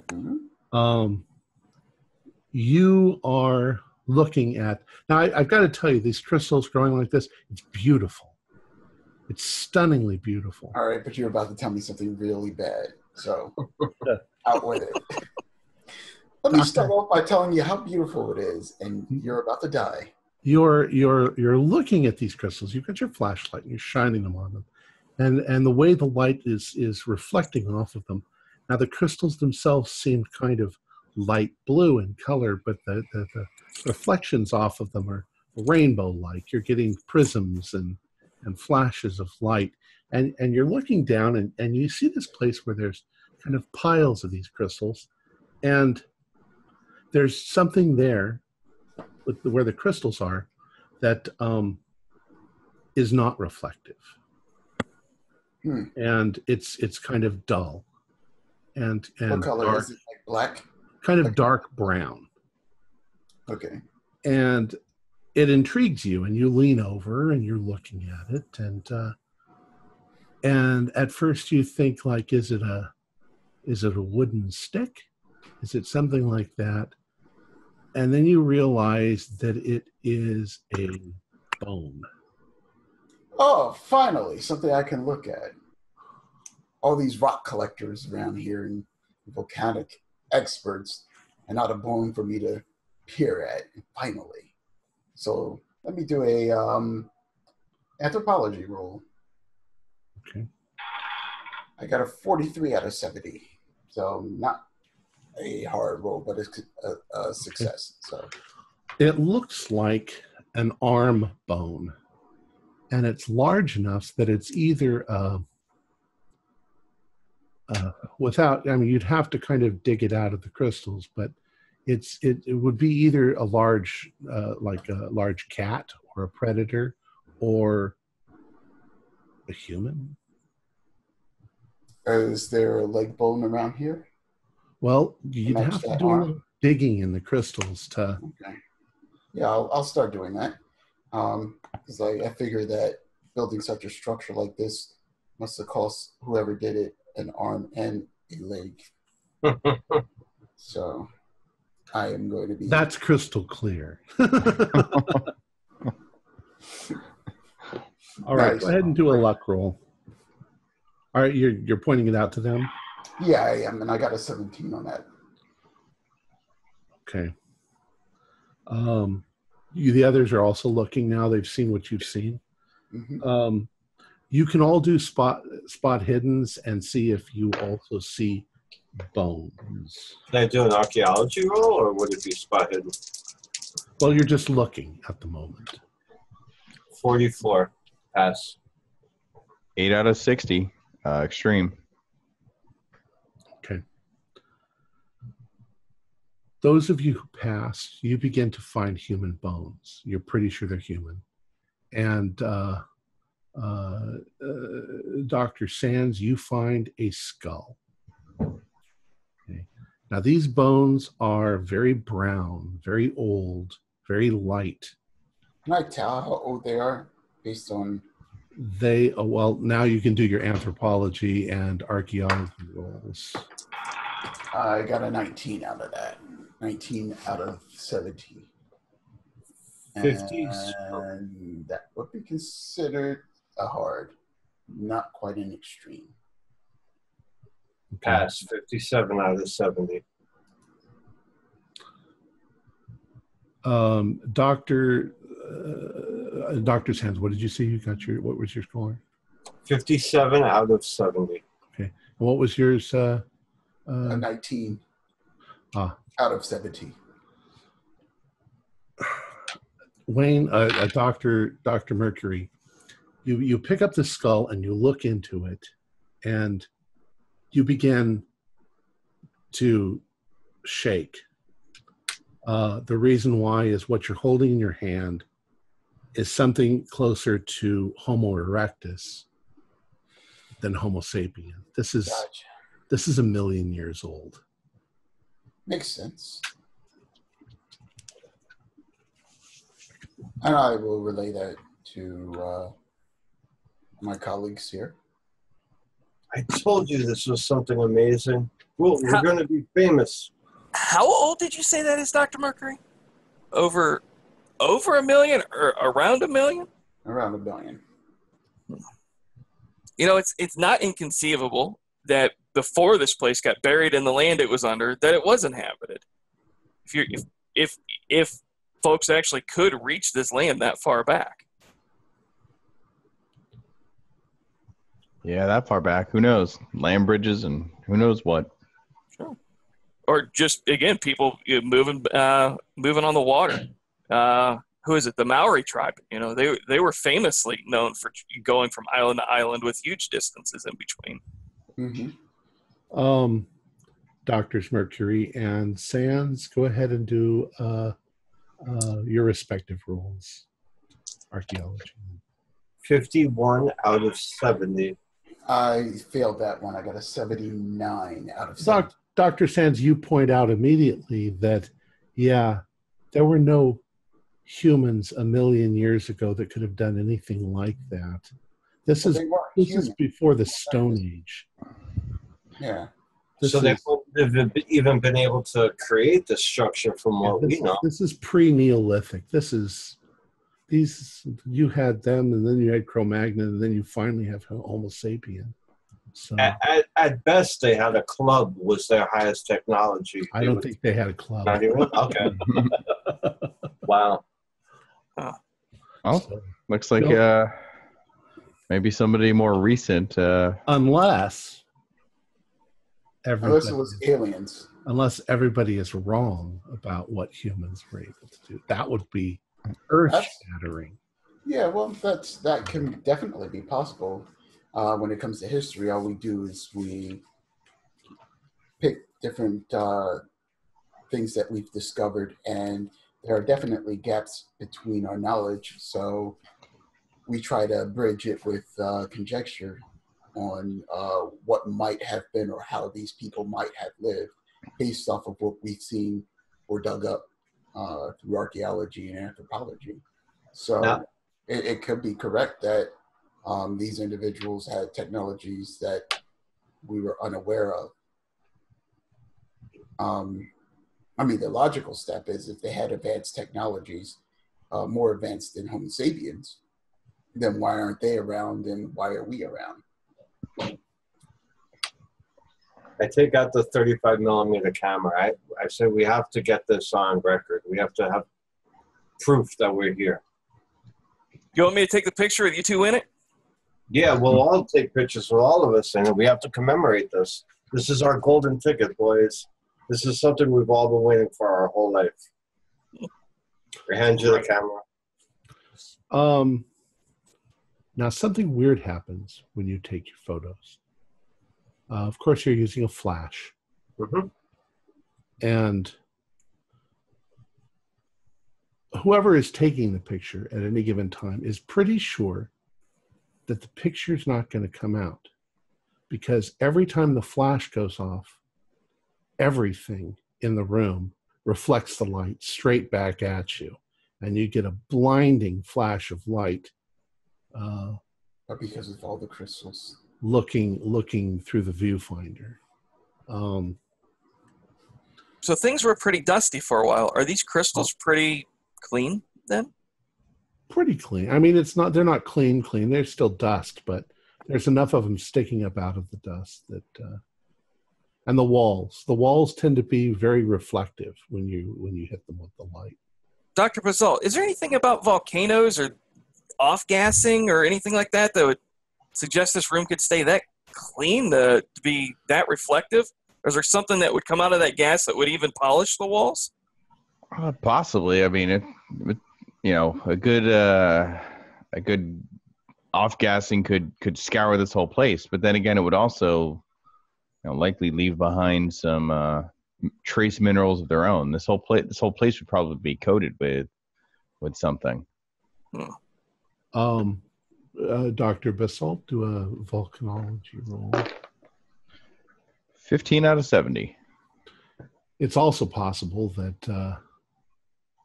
Mm-hmm. You are looking at, now I've got to tell you, these crystals growing like this, it's beautiful. It's stunningly beautiful. All right, but you're about to tell me something really bad, so out with it. Let me start off by telling you how beautiful it is, and you're about to die. You're looking at these crystals. You've got your flashlight, and you're shining them on them. And the way the light is reflecting off of them. Now, the crystals themselves seem kind of light blue in color, but the reflections off of them are rainbow-like. You're getting prisms and flashes of light. And you're looking down, and you see this place where there's kind of piles of these crystals. And there's something there where the crystals are that is not reflective. And it's kind of dull and what color dark. is it? Like black? kind of dark brown. Okay. And it intrigues you, and you lean over and you're looking at it, and at first you think, like, is it a wooden stick? Is it something like that? And then you realize that it is a bone. Oh, finally, something I can look at. All these rock collectors around here and volcanic experts, and not a bone for me to peer at, finally. So let me do a anthropology roll. Okay. I got a 43 out of 70. So not a hard roll, but it's a success. So It looks like an arm bone, and it's large enough that it's either you'd have to kind of dig it out of the crystals, but it would be either a large like a large cat or a predator or a human. is there a leg bone around here? Well, you'd Match have to that do a arm? little digging in the crystals to. Okay. Yeah, I'll start doing that. Because I figure that building such a structure like this must have cost whoever did it an arm and a leg. So I am going to be. That's crystal clear. All right, Nice. go ahead and do a luck roll. All right, you're pointing it out to them? Yeah, I am, and I got a 17 on that. Okay. The others are also looking now. They've seen what you've seen. Mm-hmm. You can all do spot hiddens and see if you also see bones. Can I do an archaeology roll, or would it be spot hidden? Well, you're just looking at the moment. 44. Pass. 8 out of 60. Extreme. Okay. Those of you who pass, you begin to find human bones. You're pretty sure they're human. And Dr. Sands, you find a skull. Okay. Now, these bones are very brown, very old, very light. Can I tell how old they are based on? Well, now you can do your anthropology and archaeology rolls. I got a 19 out of that. 19 out of 70. 50s. And that would be considered a hard, not quite an extreme. Pass. 57 out of 70. Dr. Sands, what did you say you got what was your score? 57 out of 70. Okay. And what was yours? A 19 out of 70. Wayne, Dr. Mercury, you pick up the skull and you look into it, and you begin to shake. The reason why is what you're holding in your hand is something closer to Homo erectus than Homo sapien. This is 1 million years old. Makes sense. And I will relay that to my colleagues here. I told you this was something amazing. Well, we're going to be famous. How old did you say that is, Dr. Mercury? Over 1 million or around 1 million? Around 1 million. You know, it's not inconceivable that before this place got buried in the land it was under, that it was inhabited. If folks actually could reach this land that far back. Yeah, that far back. Who knows? Land bridges and who knows what. Sure. Or just, again, people moving on the water. Who is it? The Maori tribe. You know, they were famously known for going from island to island with huge distances in between. Mm-hmm. Doctors Mercury and Sands, go ahead and do your respective roles. Archaeology. 51 out of 70. I failed that one. I got a 79 out of 70. Dr. Sands, you point out immediately that, yeah, there were no humans a million years ago that could have done anything like that. This is before the Stone Age. Yeah. So they wouldn't have even been able to create the structure from what we know. This is pre-Neolithic. You had them, and then you had Cro-Magnon, and then you finally have Homo sapien. So at best, they had a club was their highest technology. I don't think they had a club. Not even? Okay. Wow. Oh, looks like maybe somebody more recent. Unless it was aliens. Unless everybody is wrong about what humans were able to do. That would be earth-shattering. Yeah, well, that can definitely be possible. When it comes to history, all we do is we pick different things that we've discovered, and there are definitely gaps between our knowledge. So we try to bridge it with conjecture on what might have been or how these people might have lived based off of what we've seen or dug up through archaeology and anthropology. So it could be correct that these individuals had technologies that we were unaware of. I mean, the logical step is if they had advanced technologies, more advanced than Homo sapiens, then why aren't they around and why are we around? I take out the 35 millimeter camera. I said we have to get this on record. We have to have proof that we're here. You want me to take the picture with you two in it? Yeah, we'll all take pictures with all of us in it. We have to commemorate this. This is our golden ticket, boys. This is something we've all been waiting for our whole life. I hand you the camera. Now, something weird happens when you take your photos. Of course, you're using a flash. Mm-hmm. And whoever is taking the picture at any given time is pretty sure that the picture's not going to come out. Because every time the flash goes off, everything in the room reflects the light straight back at you. And you get a blinding flash of light. Because of all the crystals. Looking through the viewfinder. So things were pretty dusty for a while. Are these crystals pretty clean then? Pretty clean. I mean, they're not clean. They're still dust, but there's enough of them sticking up out of the dust that, and the walls tend to be very reflective when you hit them with the light. Dr. Bazal, is there anything about volcanoes or off-gassing or anything like that would suggest this room could stay that clean to be that reflective? Or is there something that would come out of that gas that would even polish the walls? Possibly. I mean, a good off-gassing could scour this whole place, but then again, it would also likely leave behind some trace minerals of their own. This whole place would probably be coated with something. Dr. Basalt, do a volcanology roll. 15 out of 70. It's also possible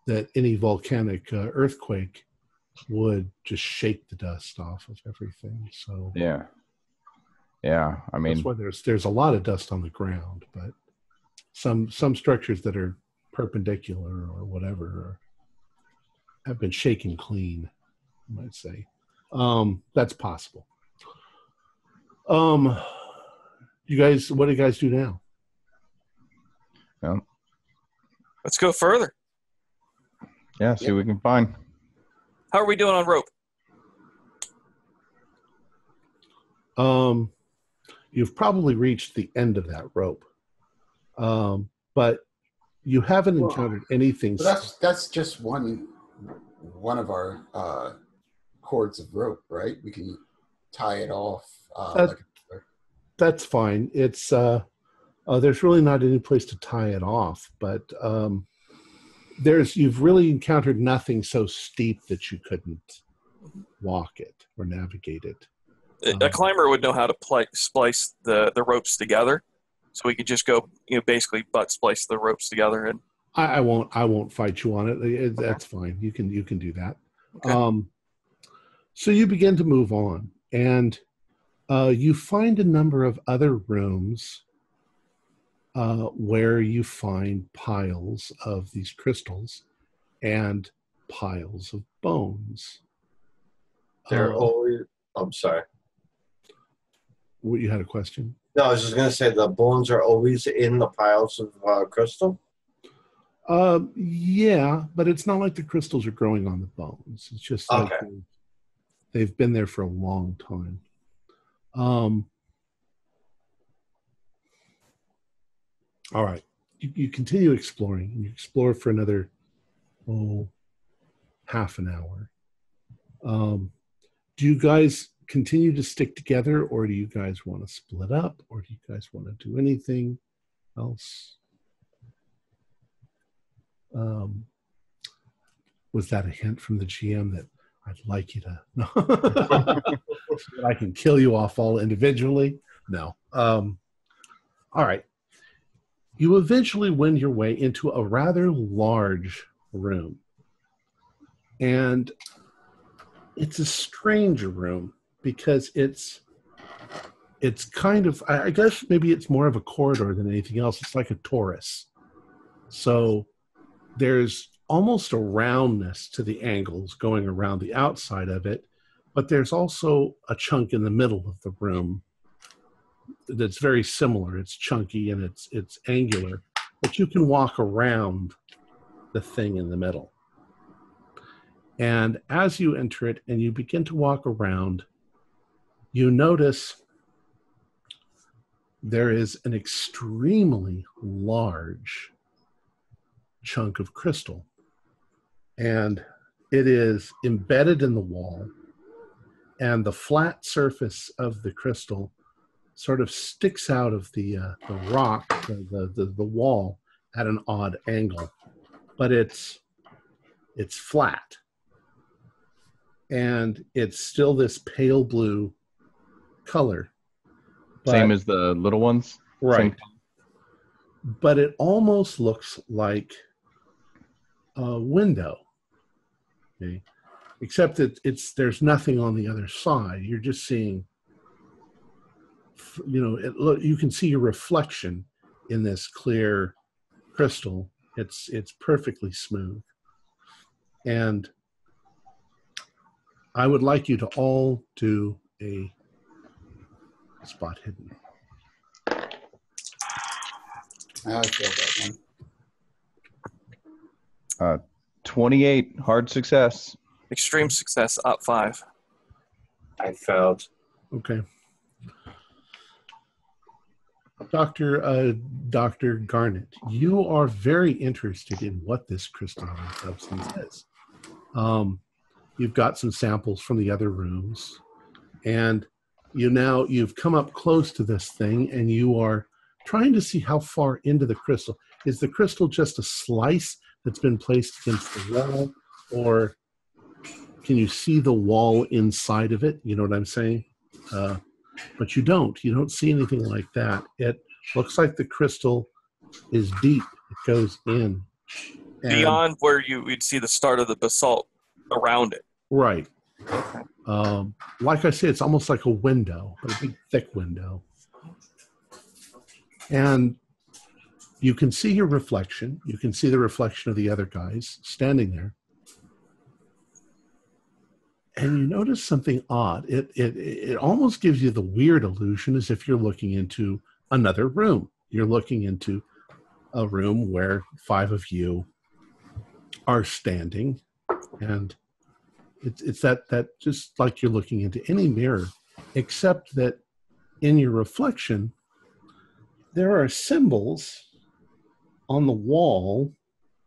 that any volcanic earthquake would just shake the dust off of everything. So yeah. I mean, that's why there's a lot of dust on the ground, but some structures that are perpendicular or whatever have been shaken clean, I might say. That's possible. What do you guys do now? Well, let's go further. Yeah, see what we can find. How are we doing on rope? You've probably reached the end of that rope. But you haven't encountered anything. That's just one of our cords of rope, right? We can tie it off. That's fine. It's there's really not any place to tie it off, but you've really encountered nothing so steep that you couldn't walk it or navigate it. A climber would know how to splice the ropes together. so we could just go, basically butt splice the ropes together. And I won't fight you on it. That's fine. You can do that. Okay. So you begin to move on, and you find a number of other rooms where you find piles of these crystals and piles of bones. They're always. I'm sorry. You had a question? No, I was just going to say the bones are always in the piles of crystal. Yeah, but it's not like the crystals are growing on the bones. It's just like they've been there for a long time. All right. You continue exploring. You explore for another half an hour. Do you guys continue to stick together, or do you guys want to split up, or do you guys want to do anything else? Was that a hint from the GM that I'd like you to know? That I can kill you off all individually? No. All right. You eventually wend your way into a rather large room. And it's a strange room because it's kind of, I guess maybe it's more of a corridor than anything else. It's like a torus. So there's almost a roundness to the angles going around the outside of it, but there's also a chunk in the middle of the room that's very similar. It's chunky and it's angular, but you can walk around the thing in the middle. And as you enter it and you begin to walk around, you notice there is an extremely large chunk of crystal. And it is embedded in the wall, and the flat surface of the crystal sort of sticks out of the rock, the wall, at an odd angle. But it's flat. And it's still this pale blue color. Same as the little ones? Right. Same. But it almost looks like a window. Okay? Except that there's nothing on the other side. You're just seeing, you can see your reflection in this clear crystal. It's perfectly smooth. And I would like you to all do a spot hidden. I feel that one. 28, hard success. Extreme success, up 5. I failed. Okay. Dr. Garnet, you are very interested in what this crystalline substance is. You've got some samples from the other rooms, and you've come up close to this thing, and you are trying to see how far into the crystal. Is the crystal just a slice that's been placed against the wall, or can you see the wall inside of it? You know what I'm saying? But you don't see anything like that. It looks like the crystal is deep. It goes in. Beyond where you'd see the start of the basalt around it. Right. Like I say, it's almost like a window, but a big, thick window. And you can see your reflection. You can see the reflection of the other guys standing there. And you notice something odd. It almost gives you the weird illusion as if you're looking into another room. You're looking into a room where 5 of you are standing, and it's that just like you're looking into any mirror, except that in your reflection, there are symbols on the wall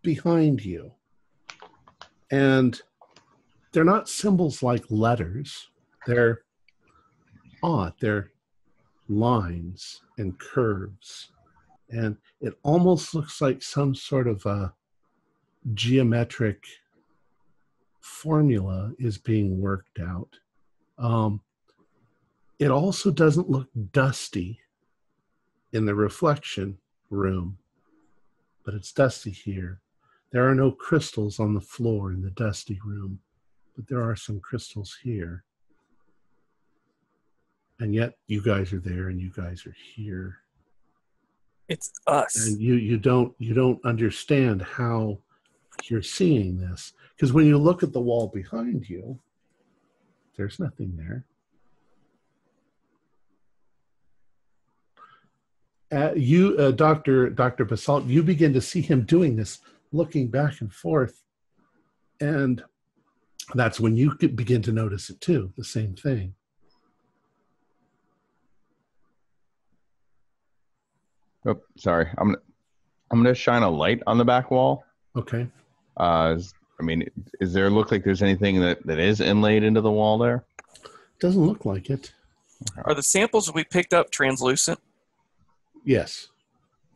behind you. And they're not symbols like letters. They're odd. They're lines and curves. And it almost looks like some sort of a geometric formula is being worked out. It also doesn't look dusty. in the reflection room, but it's dusty here. There are no crystals on the floor in the dusty room, but there are some crystals here. And yet you guys are there and you guys are here. It's us. And you don't understand how you're seeing this. Because when you look at the wall behind you, there's nothing there. Dr. Basalt, you begin to see him doing this, looking back and forth. And that's when you begin to notice it too, the same thing. Oh, sorry. I'm gonna shine a light on the back wall. Okay. Is there look like there's anything that is inlaid into the wall there? Doesn't look like it. Are the samples we picked up translucent? Yes.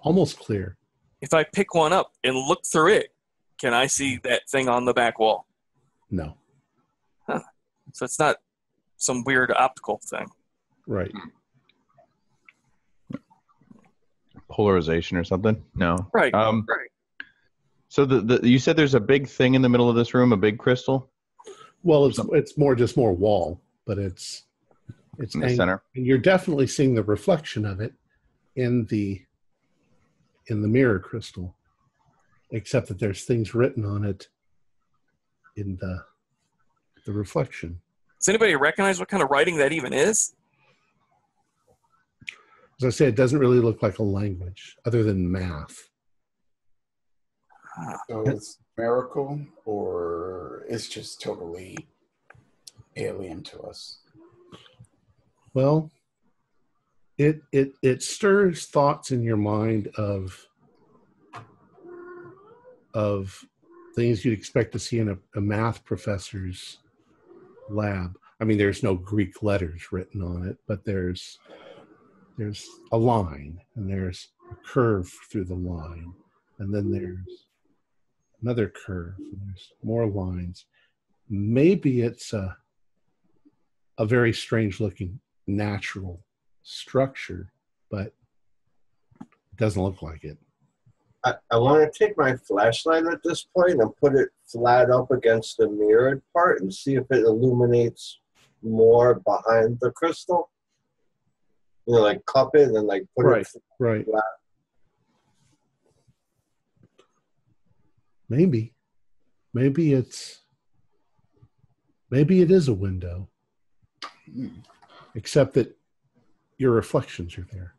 Almost clear. If I pick one up and look through it, can I see that thing on the back wall? No. Huh. So it's not some weird optical thing. Right. Polarization or something? No. Right. Right. So you said there's a big thing in the middle of this room, a big crystal? Well, it's more wall, but it's in the center. And you're definitely seeing the reflection of it in the mirror crystal, except that there's things written on it in the reflection. Does anybody recognize what kind of writing that even is? As I say, it doesn't really look like a language other than math. So it's miracle, or it's just totally alien to us? Well, it stirs thoughts in your mind of things you'd expect to see in a math professor's lab. I mean, there's no Greek letters written on it, but there's a line, and there's a curve through the line, and then there's another curve, and there's more lines. Maybe it's a very strange looking natural structure, but it doesn't look like it. I want to take my flashlight at this point and put it flat up against the mirrored part and see if it illuminates more behind the crystal. You know, like cup it and like put it right. flat. Maybe it is a window, except that your reflections are there.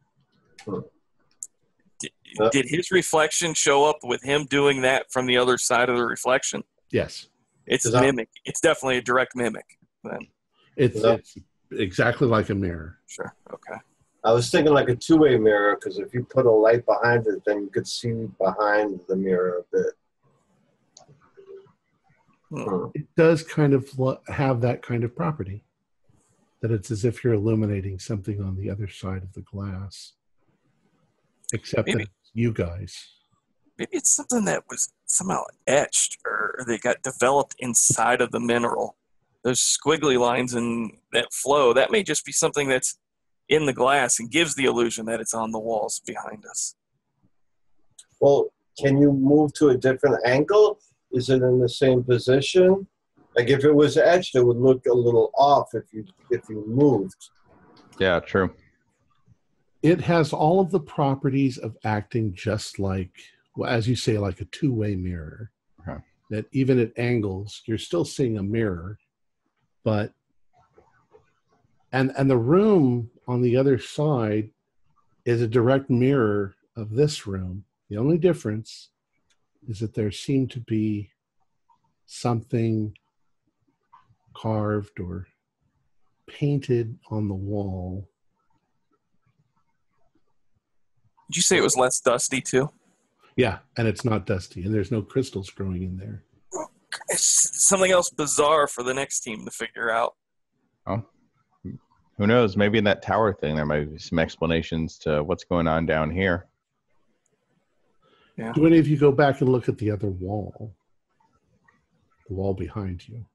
Did his reflection show up with him doing that from the other side of the reflection? Yes. It's a mimic. It's definitely a direct mimic. Then. It's exactly like a mirror. Sure. Okay. I was thinking like a two-way mirror, because if you put a light behind it, then you could see behind the mirror a bit. It does kind of have that kind of property, that it's as if you're illuminating something on the other side of the glass, except that it's you guys. Maybe it's something that was somehow etched, or they got developed inside of the mineral. Those squiggly lines and that flow, that may just be something that's in the glass and gives the illusion that it's on the walls behind us. Well, can you move to a different angle? Is it in the same position? Like if it was etched, it would look a little off if you moved. Yeah, true. It has all of the properties of acting just like, well, as you say, like a two-way mirror. Okay. That even at angles, you're still seeing a mirror, but and the room on the other side is a direct mirror of this room. The only difference is that there seemed to be something carved or painted on the wall. Did you say it was less dusty too? Yeah, and it's not dusty, and there's no crystals growing in there. It's something else bizarre for the next team to figure out. Oh, who knows? Maybe in that tower thing, there might be some explanations to what's going on down here. Yeah. Do any of you go back and look at the other wall? The wall behind you.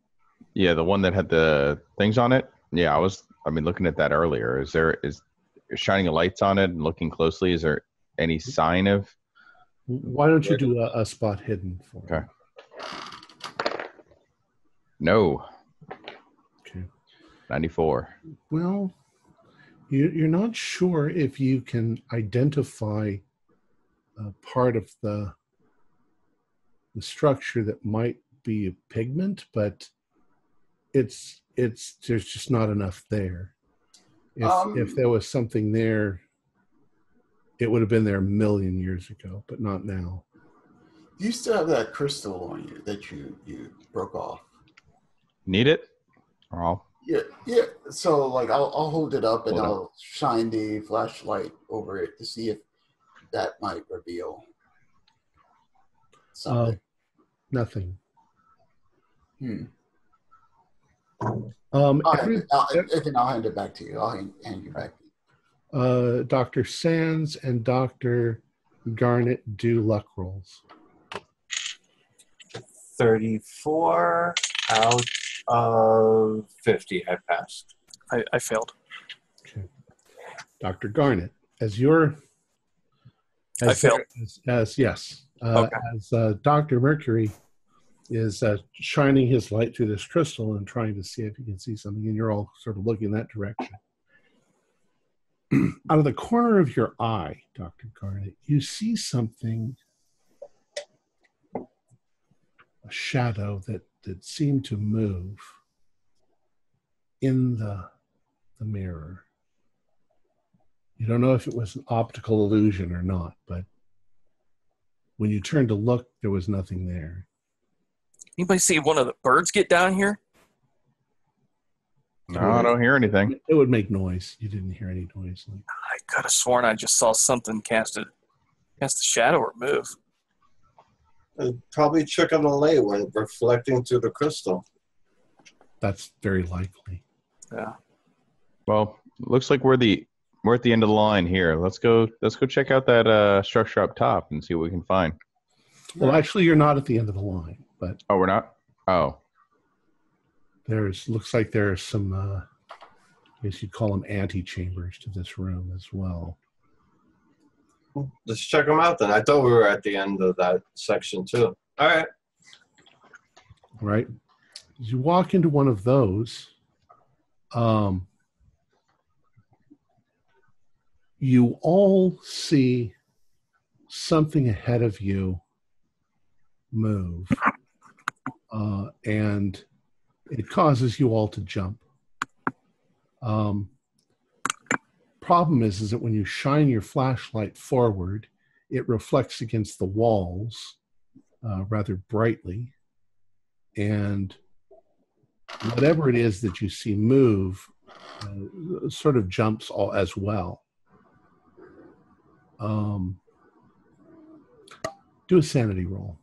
Yeah, the one that had the things on it. Yeah, I was looking at that earlier. Is shining lights on it and looking closely, is there any sign of? Why don't you do a spot hidden for me? Okay. No. Okay. 94. Well, you're not sure if you can identify part of the structure that might be a pigment, but there's just not enough there. If there was something there, it would have been there a million years ago, but not now. You still have that crystal on you that you broke off. Need it? Or I'll... Yeah. So like I'll hold it up and I'll shine the flashlight over it to see if that might reveal something. Nothing. I'll hand it back to you. I'll hand you back to you. Dr. Sands and Dr. Garnet do luck rolls. 34 out of 50. I passed. I failed. Okay. Dr. Garnet, as you're... I failed. Yes. Okay. As Dr. Mercury is shining his light through this crystal and trying to see if he can see something, and you're all sort of looking that direction. Out of the corner of your eye, Dr. Garnet, you see something, a shadow that seemed to move in the mirror. You don't know if it was an optical illusion or not, but when you turned to look, there was nothing there. Anybody see one of the birds get down here? No, I don't hear anything. It would make noise. You didn't hear any noise. I could have sworn I just saw something cast a shadow or move. Probably trick on the light when reflecting through the crystal. That's very likely. Yeah. Well, looks like we're at the end of the line here. Let's go check out that structure up top and see what we can find. Well, actually, you're not at the end of the line, but oh, we're not. Oh, looks like there's some, I guess you'd call them antechambers to this room as well. Let's check them out then. I thought we were at the end of that section too. All right. All right. As you walk into one of those, you all see something ahead of you move, and it causes you all to jump. Problem is that when you shine your flashlight forward, it reflects against the walls rather brightly, and whatever it is that you see move sort of jumps all as well. Do a sanity roll.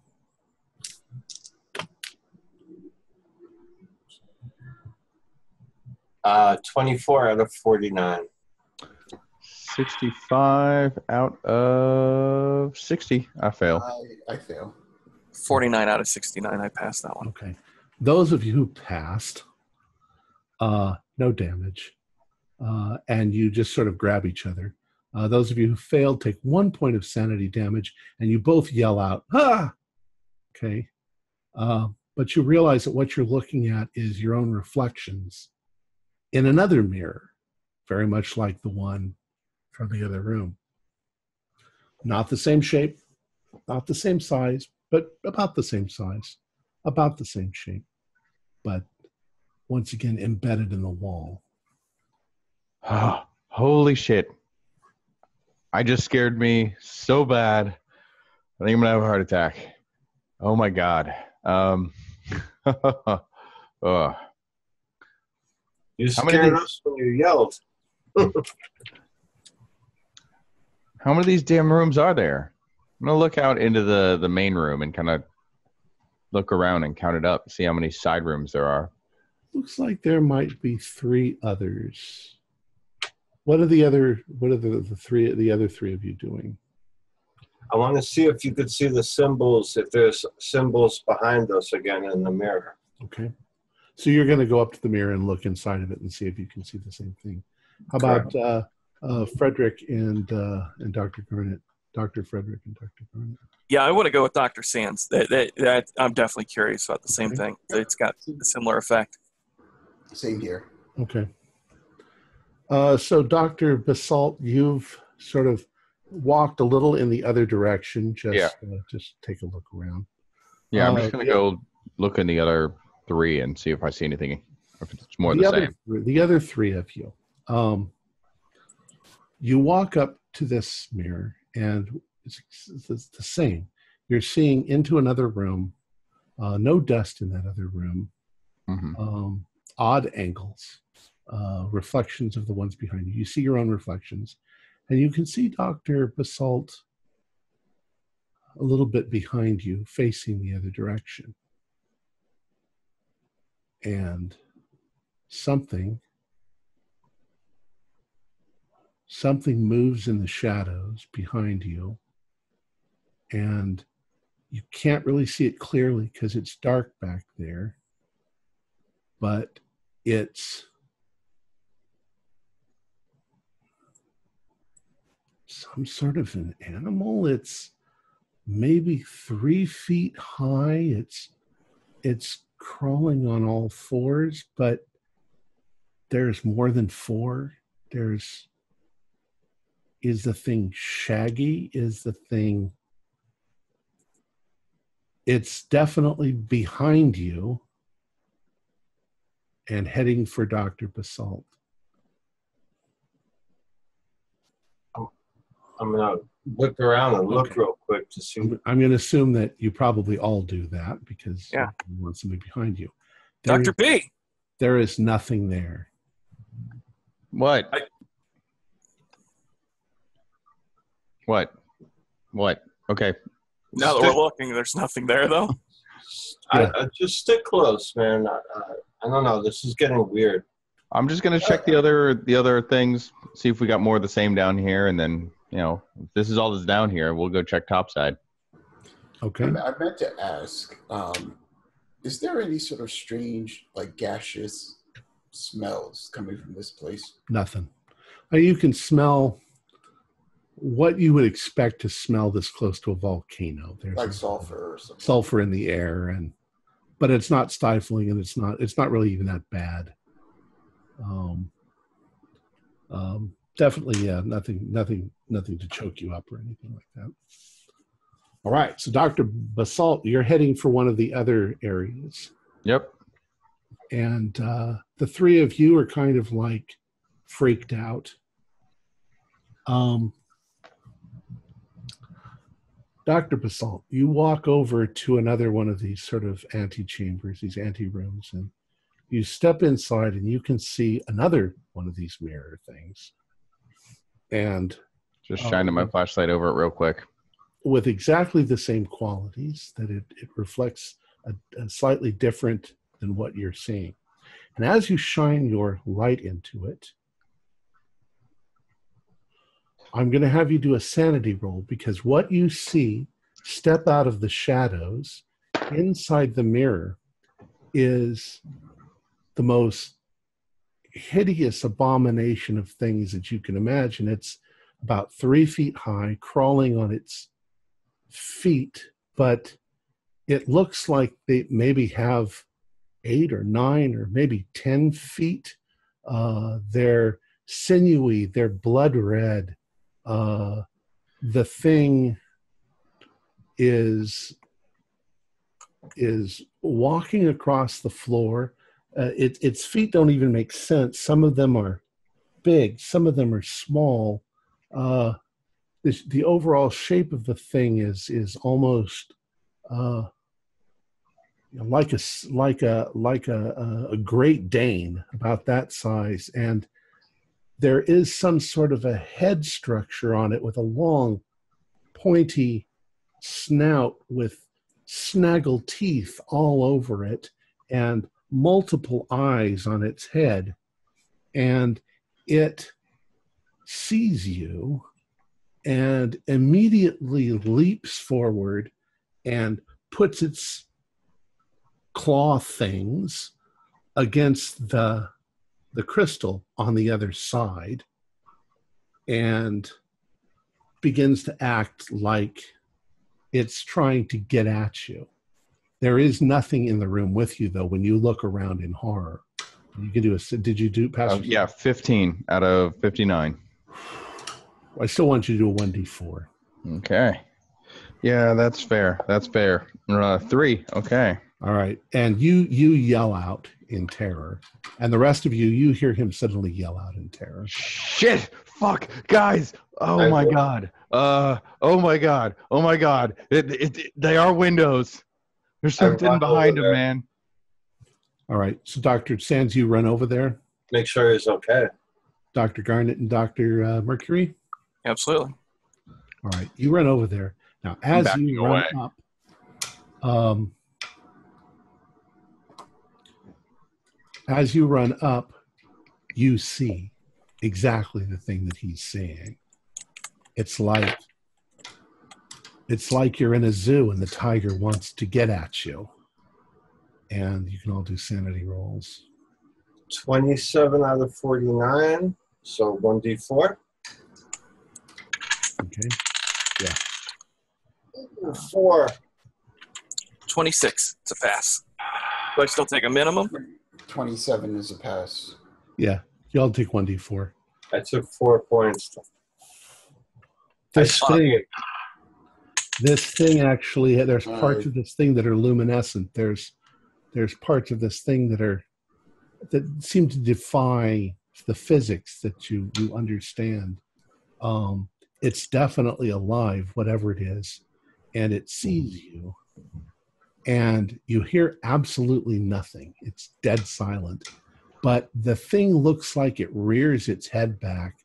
24 out of 49. 65 out of 60. I fail. I fail. 49 out of 69. I passed that one. Okay. Those of you who passed, no damage. And you just sort of grab each other. Those of you who failed take 1 point of sanity damage, and you both yell out, "Ah!" Okay. But you realize that what you're looking at is your own reflections in another mirror, very much like the one from the other room. Not the same shape, not the same size, but about the same size, about the same shape, but once again embedded in the wall. Oh, holy shit. I just scared me so bad. I think I'm going to have a heart attack. Oh my God. Oh. You scared us when you yelled. How many of these damn rooms are there? I'm going to look out into the main room and kind of look around and count it up, see how many side rooms there are. Looks like there might be 3 others. What are the other three of you doing? I want to see if you could see the symbols, if there's symbols behind us again in the mirror. Okay. So you're going to go up to the mirror and look inside of it and see if you can see the same thing. How Correct. about Frederick and Dr. Garnett. Dr. Frederick and Dr. Garnett. Yeah, I want to go with Dr. Sands. That I'm definitely curious about the same thing. It's got a similar effect. Same here. Okay. So, Dr. Basalt, you've sort of walked a little in the other direction. Just take a look around. Yeah, I'm just going to go look in the other three and see if I see anything, if it's more the same. The other three of you. You walk up to this mirror, and it's the same. You're seeing into another room. No dust in that other room. Mm-hmm. Odd angles. Reflections of the ones behind you. You see your own reflections. And you can see Dr. Basalt a little bit behind you, facing the other direction. And something moves in the shadows behind you. And you can't really see it clearly because it's dark back there. But it's some sort of an animal. It's maybe 3 feet high. It's crawling on all fours, but there's more than 4. Is the thing shaggy? Is the thing... It's definitely behind you and heading for Dr. Basalt. I'm going to look around and look real quick to see. I'm going to assume that you probably all do that because you want somebody behind you. Dr. B! There is nothing there. What? What? Okay. Now that we're looking, there's nothing there, though. I just stick close, man. I don't know. This is getting weird. I'm just going to check the other things, see if we got more of the same down here, and then, if this is all that's down here, we'll go check topside. Okay. I meant to ask, is there any sort of strange, gaseous smells coming from this place? Nothing. You can smell what you would expect to smell this close to a volcano. There's like sulfur or something. Sulfur in the air, but it's not stifling, and it's not really even that bad. Definitely, nothing to choke you up or anything like that. All right, so Dr. Basalt, you're heading for one of the other areas. Yep. And the three of you are kind of freaked out. Dr. Basalt, you walk over to another one of these sort of antechambers, these anterooms, and you step inside and you can see another one of these mirror things. And just shining my flashlight over it real quick. With exactly the same qualities, that it reflects a slightly different than what you're seeing. And as you shine your light into it, I'm going to have you do a sanity roll, because what you see step out of the shadows inside the mirror is the most hideous abomination of things that you can imagine. It's about 3 feet high, crawling on its feet, but it looks like they maybe have 8 or 9 or maybe 10 feet. They're sinewy, they're blood red. The thing is walking across the floor. Its feet don't even make sense. Some of them are big, some of them are small. The overall shape of the thing is almost like a Great Dane, about that size, and there is some sort of a head structure on it with a long, pointy snout with snaggle teeth all over it and multiple eyes on its head. And it sees you and immediately leaps forward and puts its claw things against the crystal on the other side. and begins to act like it's trying to get at you. There is nothing in the room with you, though, when you look around in horror. You can do a... Did you do, Pastor? Yeah, 15 out of 59. I still want you to do a 1d4. Okay. Yeah, that's fair. That's fair. 3. Okay. All right. And you yell out in terror. And the rest of you hear him suddenly yell out in terror. Shit! Fuck! Guys! Oh my god! Oh my god! Oh my god! They are windows. There's something behind them, man. All right. So Dr. Sands, you run over there. Make sure he's okay. Dr. Garnett and Dr. Mercury? Absolutely. All right. You run over there. Now, as you run up, you see exactly the thing that he's seeing. It's like you're in a zoo and the tiger wants to get at you. And you can all do sanity rolls. 27 out of 49, so 1d4. Okay. Yeah. 4. 26. It's a pass. Do I still take a minimum? 27 is a pass. Yeah. You all take 1d4. I took 4 points. This thing actually, there's parts of this thing that are luminescent. There's parts of this thing that seem to defy the physics that you understand. It's definitely alive, whatever it is, and it sees you, and you hear absolutely nothing. It's dead silent, but the thing looks like it rears its head back,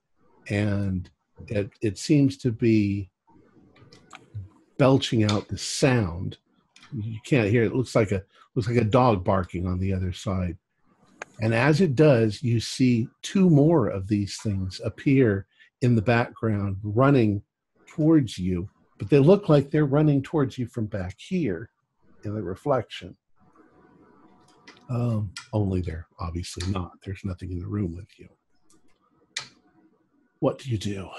and it seems to be belching out the sound. You can't hear it. It looks like a dog barking on the other side. And as it does, you see 2 more of these things appear in the background running towards you, but they look like they're running towards you from back here in the reflection. Only they're obviously not. There's nothing in the room with you. What do you do?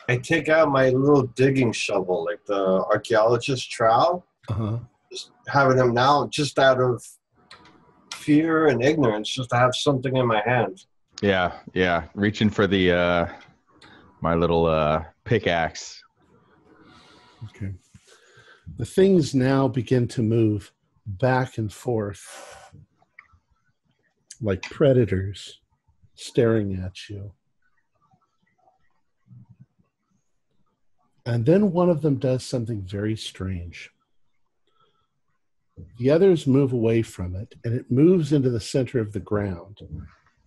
I take out my little digging shovel, like the archaeologist's trowel. Just having them now, just out of fear and ignorance, just to have something in my hand. Yeah. Reaching for the my little pickaxe. Okay. The things now begin to move back and forth like predators staring at you. And then one of them does something very strange. The others move away from it, and it moves into the center of the ground.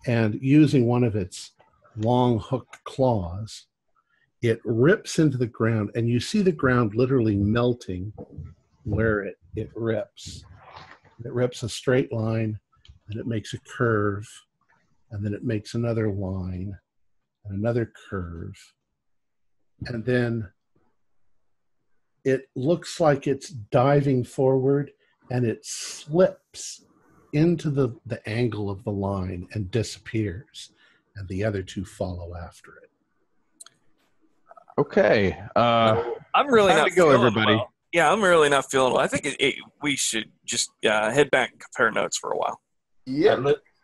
And using one of its long hooked claws, it rips into the ground, and you see the ground literally melting where it rips. It rips a straight line, and it makes a curve, and then it makes another line, and another curve. And then it looks like it's diving forward, and it slips into the angle of the line and disappears, and the other 2 follow after it. Okay. I'm really not feeling everybody. Well. Yeah, I'm really not feeling well. I think we should just head back and compare notes for a while. Yeah,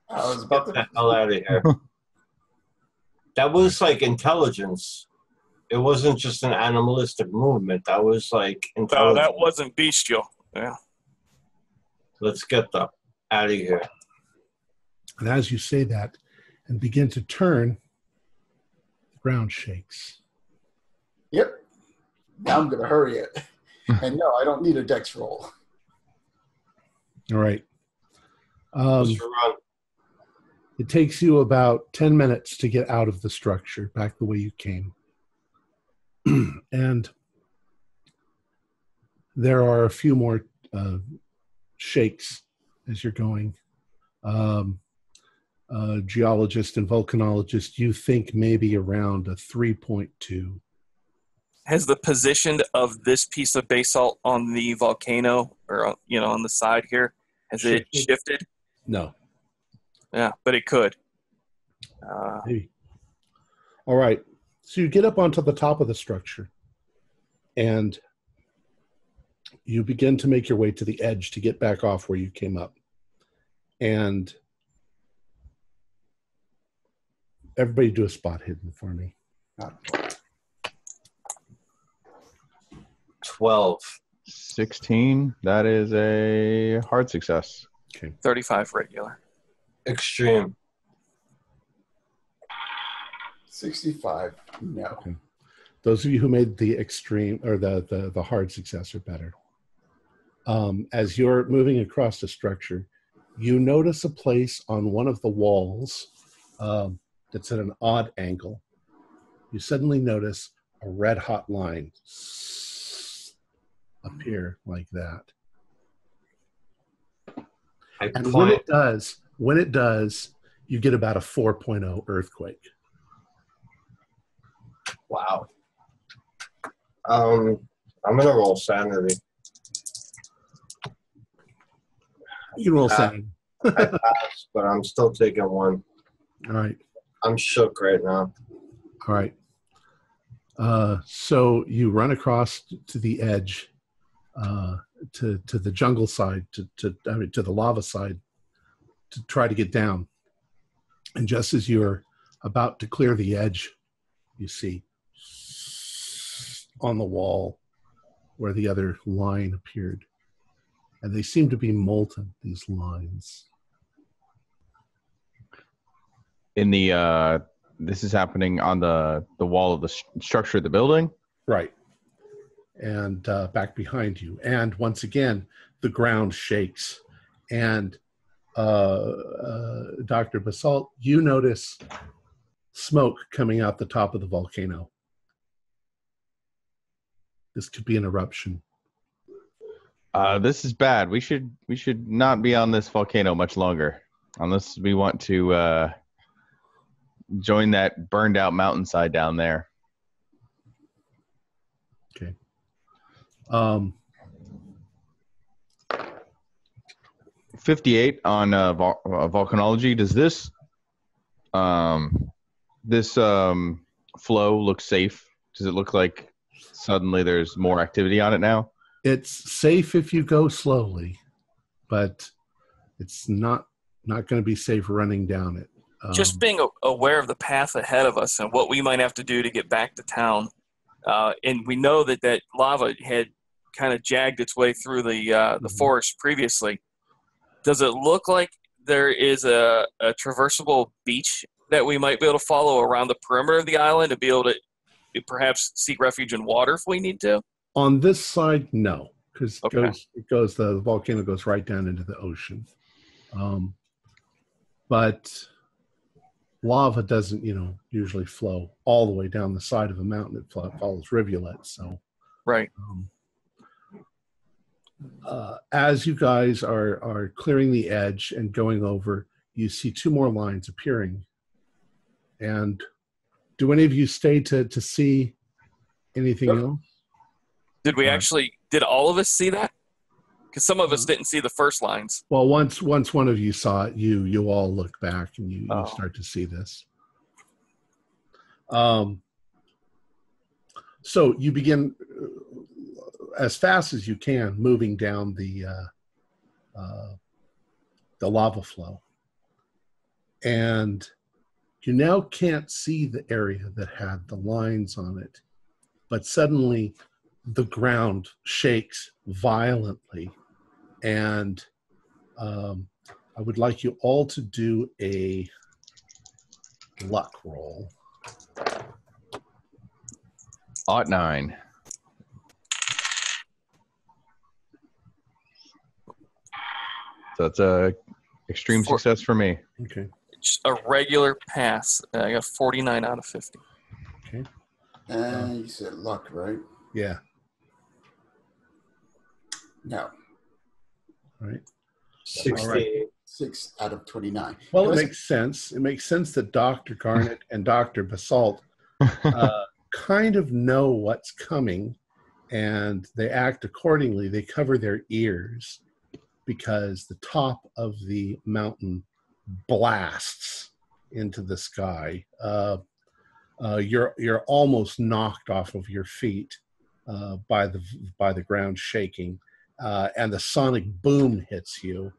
I was about Get the hell out of here. That was like intelligence. It wasn't just an animalistic movement. That was like intelligence. No, that wasn't bestial. Yeah. Let's get them out of here. And as you say that and begin to turn, the ground shakes. Yep. Now I'm going to hurry it. And no, I don't need a dex roll. All right. Just run. It takes you about 10 minutes to get out of the structure, back the way you came. And there are a few more shakes as you're going. Geologist and volcanologist, you think maybe around a 3.2. Has the position of this piece of basalt on the volcano, or on the side here, has it shifted? No. Yeah, but it could. Maybe. All right. So you get up onto the top of the structure, and you begin to make your way to the edge to get back off where you came up. And everybody do a spot hidden for me. 12. 16. That is a hard success. Okay. 35 regular. Extreme. 65. No. Okay. Those of you who made the extreme or the hard success are better. As you're moving across the structure, you notice a place on one of the walls that's at an odd angle. You suddenly notice a red hot line appear like that. And when it does, you get about a 4.0 earthquake. Wow. I'm gonna roll sanity. You can roll sanity. I passed, but I'm still taking one. All right. I'm shook right now. All right. So you run across to the edge, to the jungle side, to the lava side, to try to get down. And just as you're about to clear the edge, you see on the wall where the other line appeared, and they seem to be molten. These lines. In the this is happening on the wall of the structure of the building, Right. And back behind you. And once again, the ground shakes. And Dr. Basalt, you notice smoke coming out the top of the volcano. This could be an eruption. This is bad. We should not be on this volcano much longer, unless we want to join that burned out mountainside down there. Okay. 58 on volcanology. Does this flow look safe? Does it look like suddenly there's more activity on it now? It's safe if you go slowly, but it's not going to be safe running down it. Just being aware of the path ahead of us and what we might have to do to get back to town. And we know that lava had kind of jagged its way through the forest previously. Does it look like there is a traversable beach that we might be able to follow around the perimeter of the island to be able to perhaps seek refuge in water if we need to? On this side, no, because Okay. the volcano goes right down into the ocean. But lava doesn't, usually flow all the way down the side of a mountain. It follows rivulets. So, Right. as you guys are clearing the edge and going over, you see two more lines appearing. And do any of you stay to see anything else? Did all of us see that? Because some of us didn't see the first lines. Well, once one of you saw it, you all look back and you start to see this. So you begin as fast as you can moving down the lava flow, and you now can't see the area that had the lines on it, but suddenly the ground shakes violently. And I would like you all to do a luck roll. 9. So it's a extreme success for me. Okay. Just a regular pass. I got 49 out of 50. Okay. And you said luck, right? Yeah. No. All right. 16. All right. 6 out of 29. Well, it makes sense. It makes sense that Dr. Garnett and Dr. Basalt kind of know what's coming, and they act accordingly. They cover their ears because the top of the mountain blasts into the sky. you're almost knocked off of your feet by the ground shaking, and the sonic boom hits you,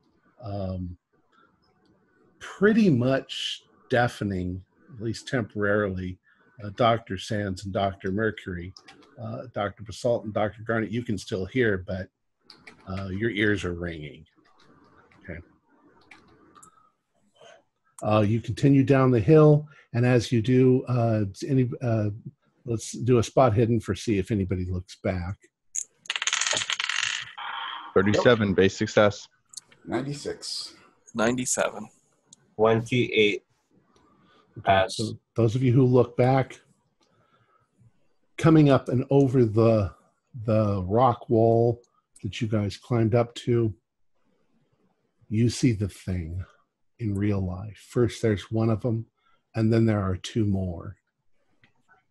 pretty much deafening, at least temporarily, Dr. Sands and Dr. Mercury. Dr. Basalt and Dr. Garnet, you can still hear, but your ears are ringing. Okay. You continue down the hill, and as you do, let's do a spot hidden for see if anybody looks back. 37, base success. 96. 97. 28. Pass. So those of you who look back, coming up and over the rock wall that you guys climbed up to, you see the thing in real life. First, there's one of them, and then there are two more.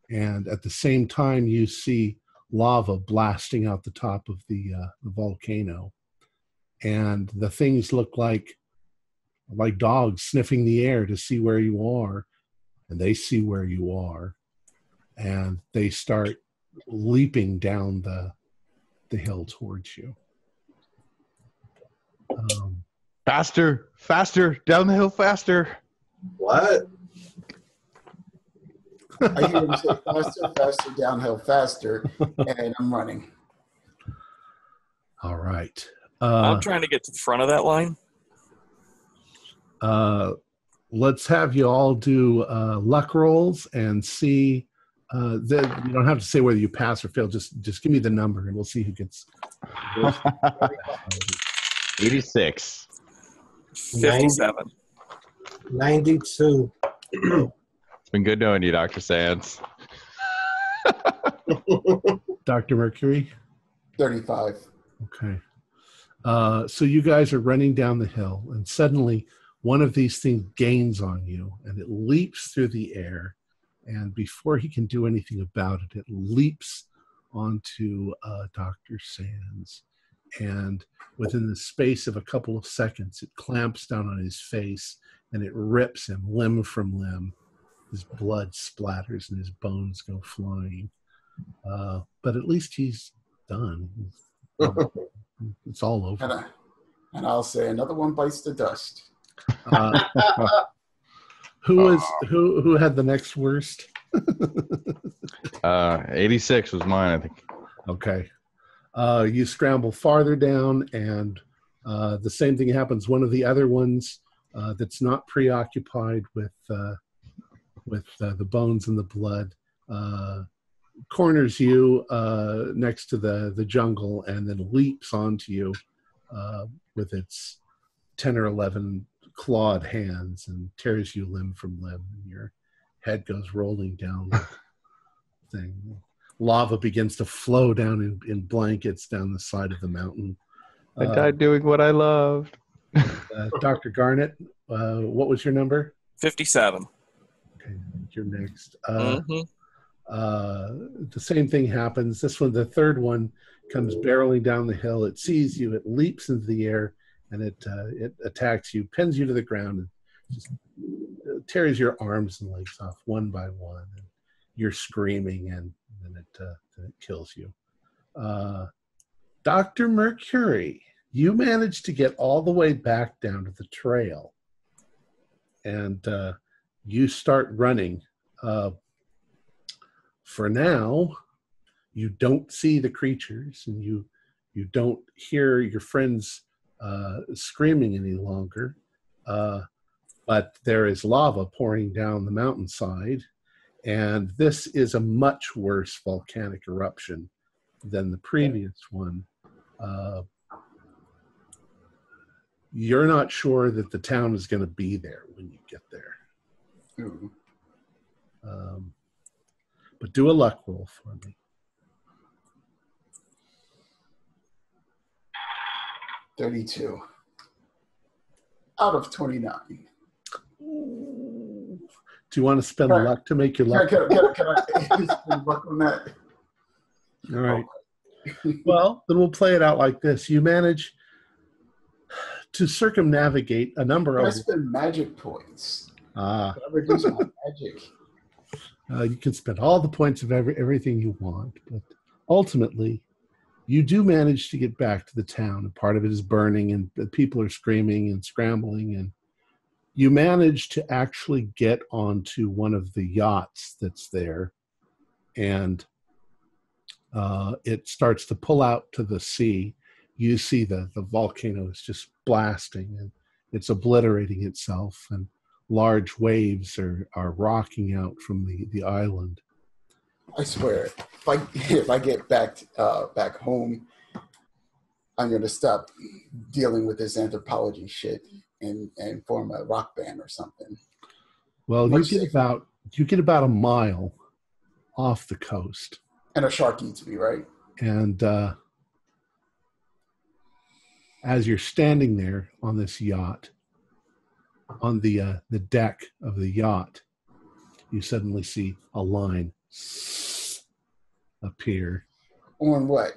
And at the same time, you see lava blasting out the top of the volcano. And the things look like dogs sniffing the air to see where you are. And they see where you are. And they start leaping down the hill towards you. Faster, faster, down the hill faster. What? I hear him say faster, faster, downhill, faster, and I'm running. All right. I'm trying to get to the front of that line. Let's have you all do luck rolls and see. You don't have to say whether you pass or fail. Just give me the number, and we'll see who gets. 86. 57. 92. It's been good knowing you, Dr. Sands. Dr. Mercury? 35. Okay. So you guys are running down the hill, and suddenly one of these things gains on you, and it leaps through the air. And before he can do anything about it, it leaps onto Dr. Sands. And within the space of a couple of seconds, it clamps down on his face, and it rips him limb from limb. His blood splatters, and his bones go flying. But at least he's done. It's all over. And I'll say another one bites the dust. Who had the next worst? 86 was mine, I think. Okay. You scramble farther down, and the same thing happens. One of the other ones that's not preoccupied with the bones and the blood corners you next to the jungle, and then leaps onto you with its 10 or 11 clawed hands and tears you limb from limb, and your head goes rolling down the thing. Lava begins to flow down in blankets down the side of the mountain. I died doing what I loved. Dr. Garnet, what was your number? 57. Okay, you're next. The same thing happens. This one, the third one, comes barreling down the hill. It sees you. It leaps into the air, and it attacks you, pins you to the ground, and just tears your arms and legs off one by one. And you're screaming, and then it kills you. Dr. Mercury, you managed to get all the way back down to the trail, and you start running. For now, you don't see the creatures, and you don't hear your friends screaming any longer. But there is lava pouring down the mountainside, and this is a much worse volcanic eruption than the previous one. You're not sure that the town is going to be there when you get there. Ooh. But do a luck roll for me. 32. Out of 29. Do you want to spend luck to make your luck? Can I spend luck on that? All right. Well, then we'll play it out like this. You manage to circumnavigate a number of... I spend magic points. Ah. I reduce my magic. You can spend all the points of everything you want, but ultimately, you do manage to get back to the town. And part of it is burning, and people are screaming and scrambling, and you manage to actually get onto one of the yachts that's there, and it starts to pull out to the sea. You see the volcano is just blasting, and it's obliterating itself, and large waves are rocking out from the island. I swear, if I get back home, I'm going to stop dealing with this anthropology shit and form a rock band or something. Well, you get about a mile off the coast, and a shark eats me, right? And as you're standing there on this yacht, on the deck of the yacht, you suddenly see a line appear. On what?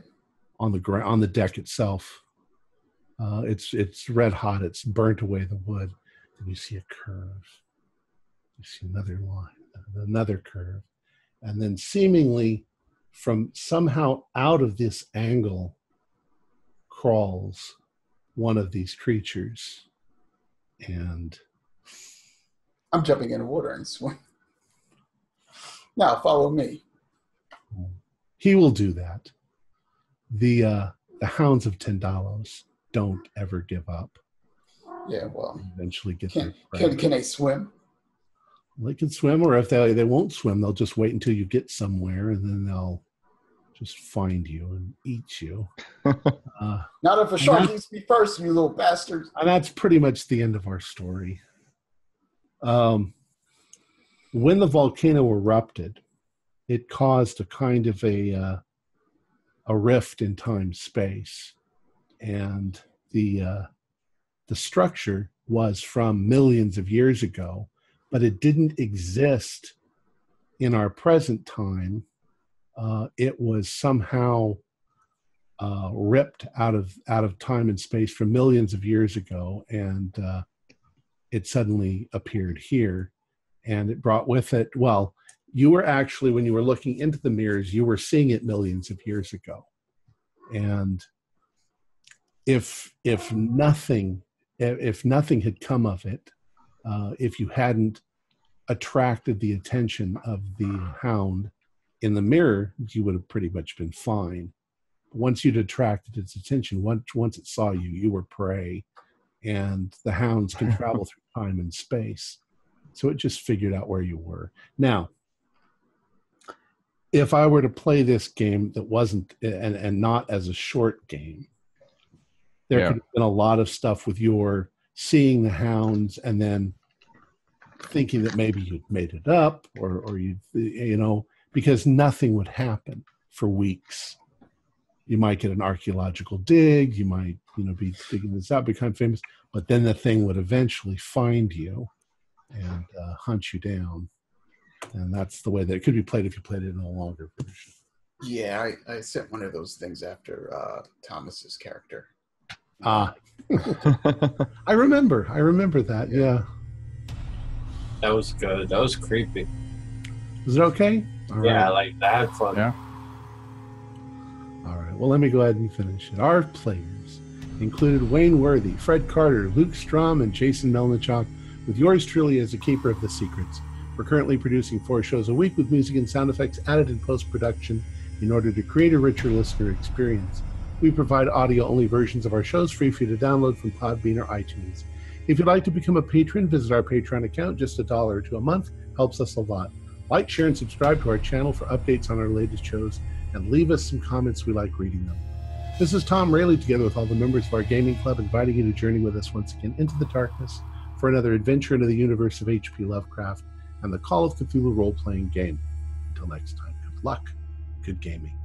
On the deck itself. It's red hot. It's burnt away the wood. And you see a curve. You see another line, another curve, and then seemingly from somehow out of this angle crawls one of these creatures, and I'm jumping in the water and swim. Now follow me. He will do that. The hounds of Tendalos don't ever give up. Yeah, well, eventually get can they swim? They can swim, or if they won't swim, they'll just wait until you get somewhere, and then they'll just find you and eat you. Not if a shark eats me first, you little bastards. And that's pretty much the end of our story. When the volcano erupted, it caused a kind of a rift in time-space, and the structure was from millions of years ago, but it didn't exist in our present time. It was somehow ripped out of time and space from millions of years ago, and it suddenly appeared here, and it brought with it, well, you were actually, when you were looking into the mirrors, you were seeing it millions of years ago. And if nothing had come of it, if you hadn't attracted the attention of the hound in the mirror, you would have pretty much been fine. Once you'd attracted its attention, once it saw you, you were prey, and the hounds can travel through time and space. So it just figured out where you were. Now, if I were to play this game that wasn't, and not as a short game, there could have been a lot of stuff with your seeing the hounds and then thinking that maybe you'd made it up, or you because nothing would happen for weeks. You might get an archaeological dig, you might, be digging this out, become famous, but then the thing would eventually find you and hunt you down. And that's the way that it could be played if you played it in a longer version. Yeah, I sent one of those things after Thomas's character. I remember that. Yeah. That was good. That was creepy. Was it okay? All right. I had fun. Yeah. All right. Well, let me go ahead and finish it. Our players included Wayne Worthy, Fred Carter, Luke Strom, and Jason Melnichuk, with yours truly as the keeper of the secrets. We're currently producing 4 shows a week with music and sound effects added in post-production in order to create a richer listener experience. We provide audio-only versions of our shows free for you to download from Podbean or iTunes. If you'd like to become a patron, visit our Patreon account. Just $1 or $2 a month helps us a lot. Like, share, and subscribe to our channel for updates on our latest shows, and leave us some comments. We like reading them. This is Tom Rayleigh, together with all the members of our gaming club, inviting you to journey with us once again into the darkness for another adventure into the universe of H.P. Lovecraft and the Call of Cthulhu role-playing game. Until next time, good luck, good gaming.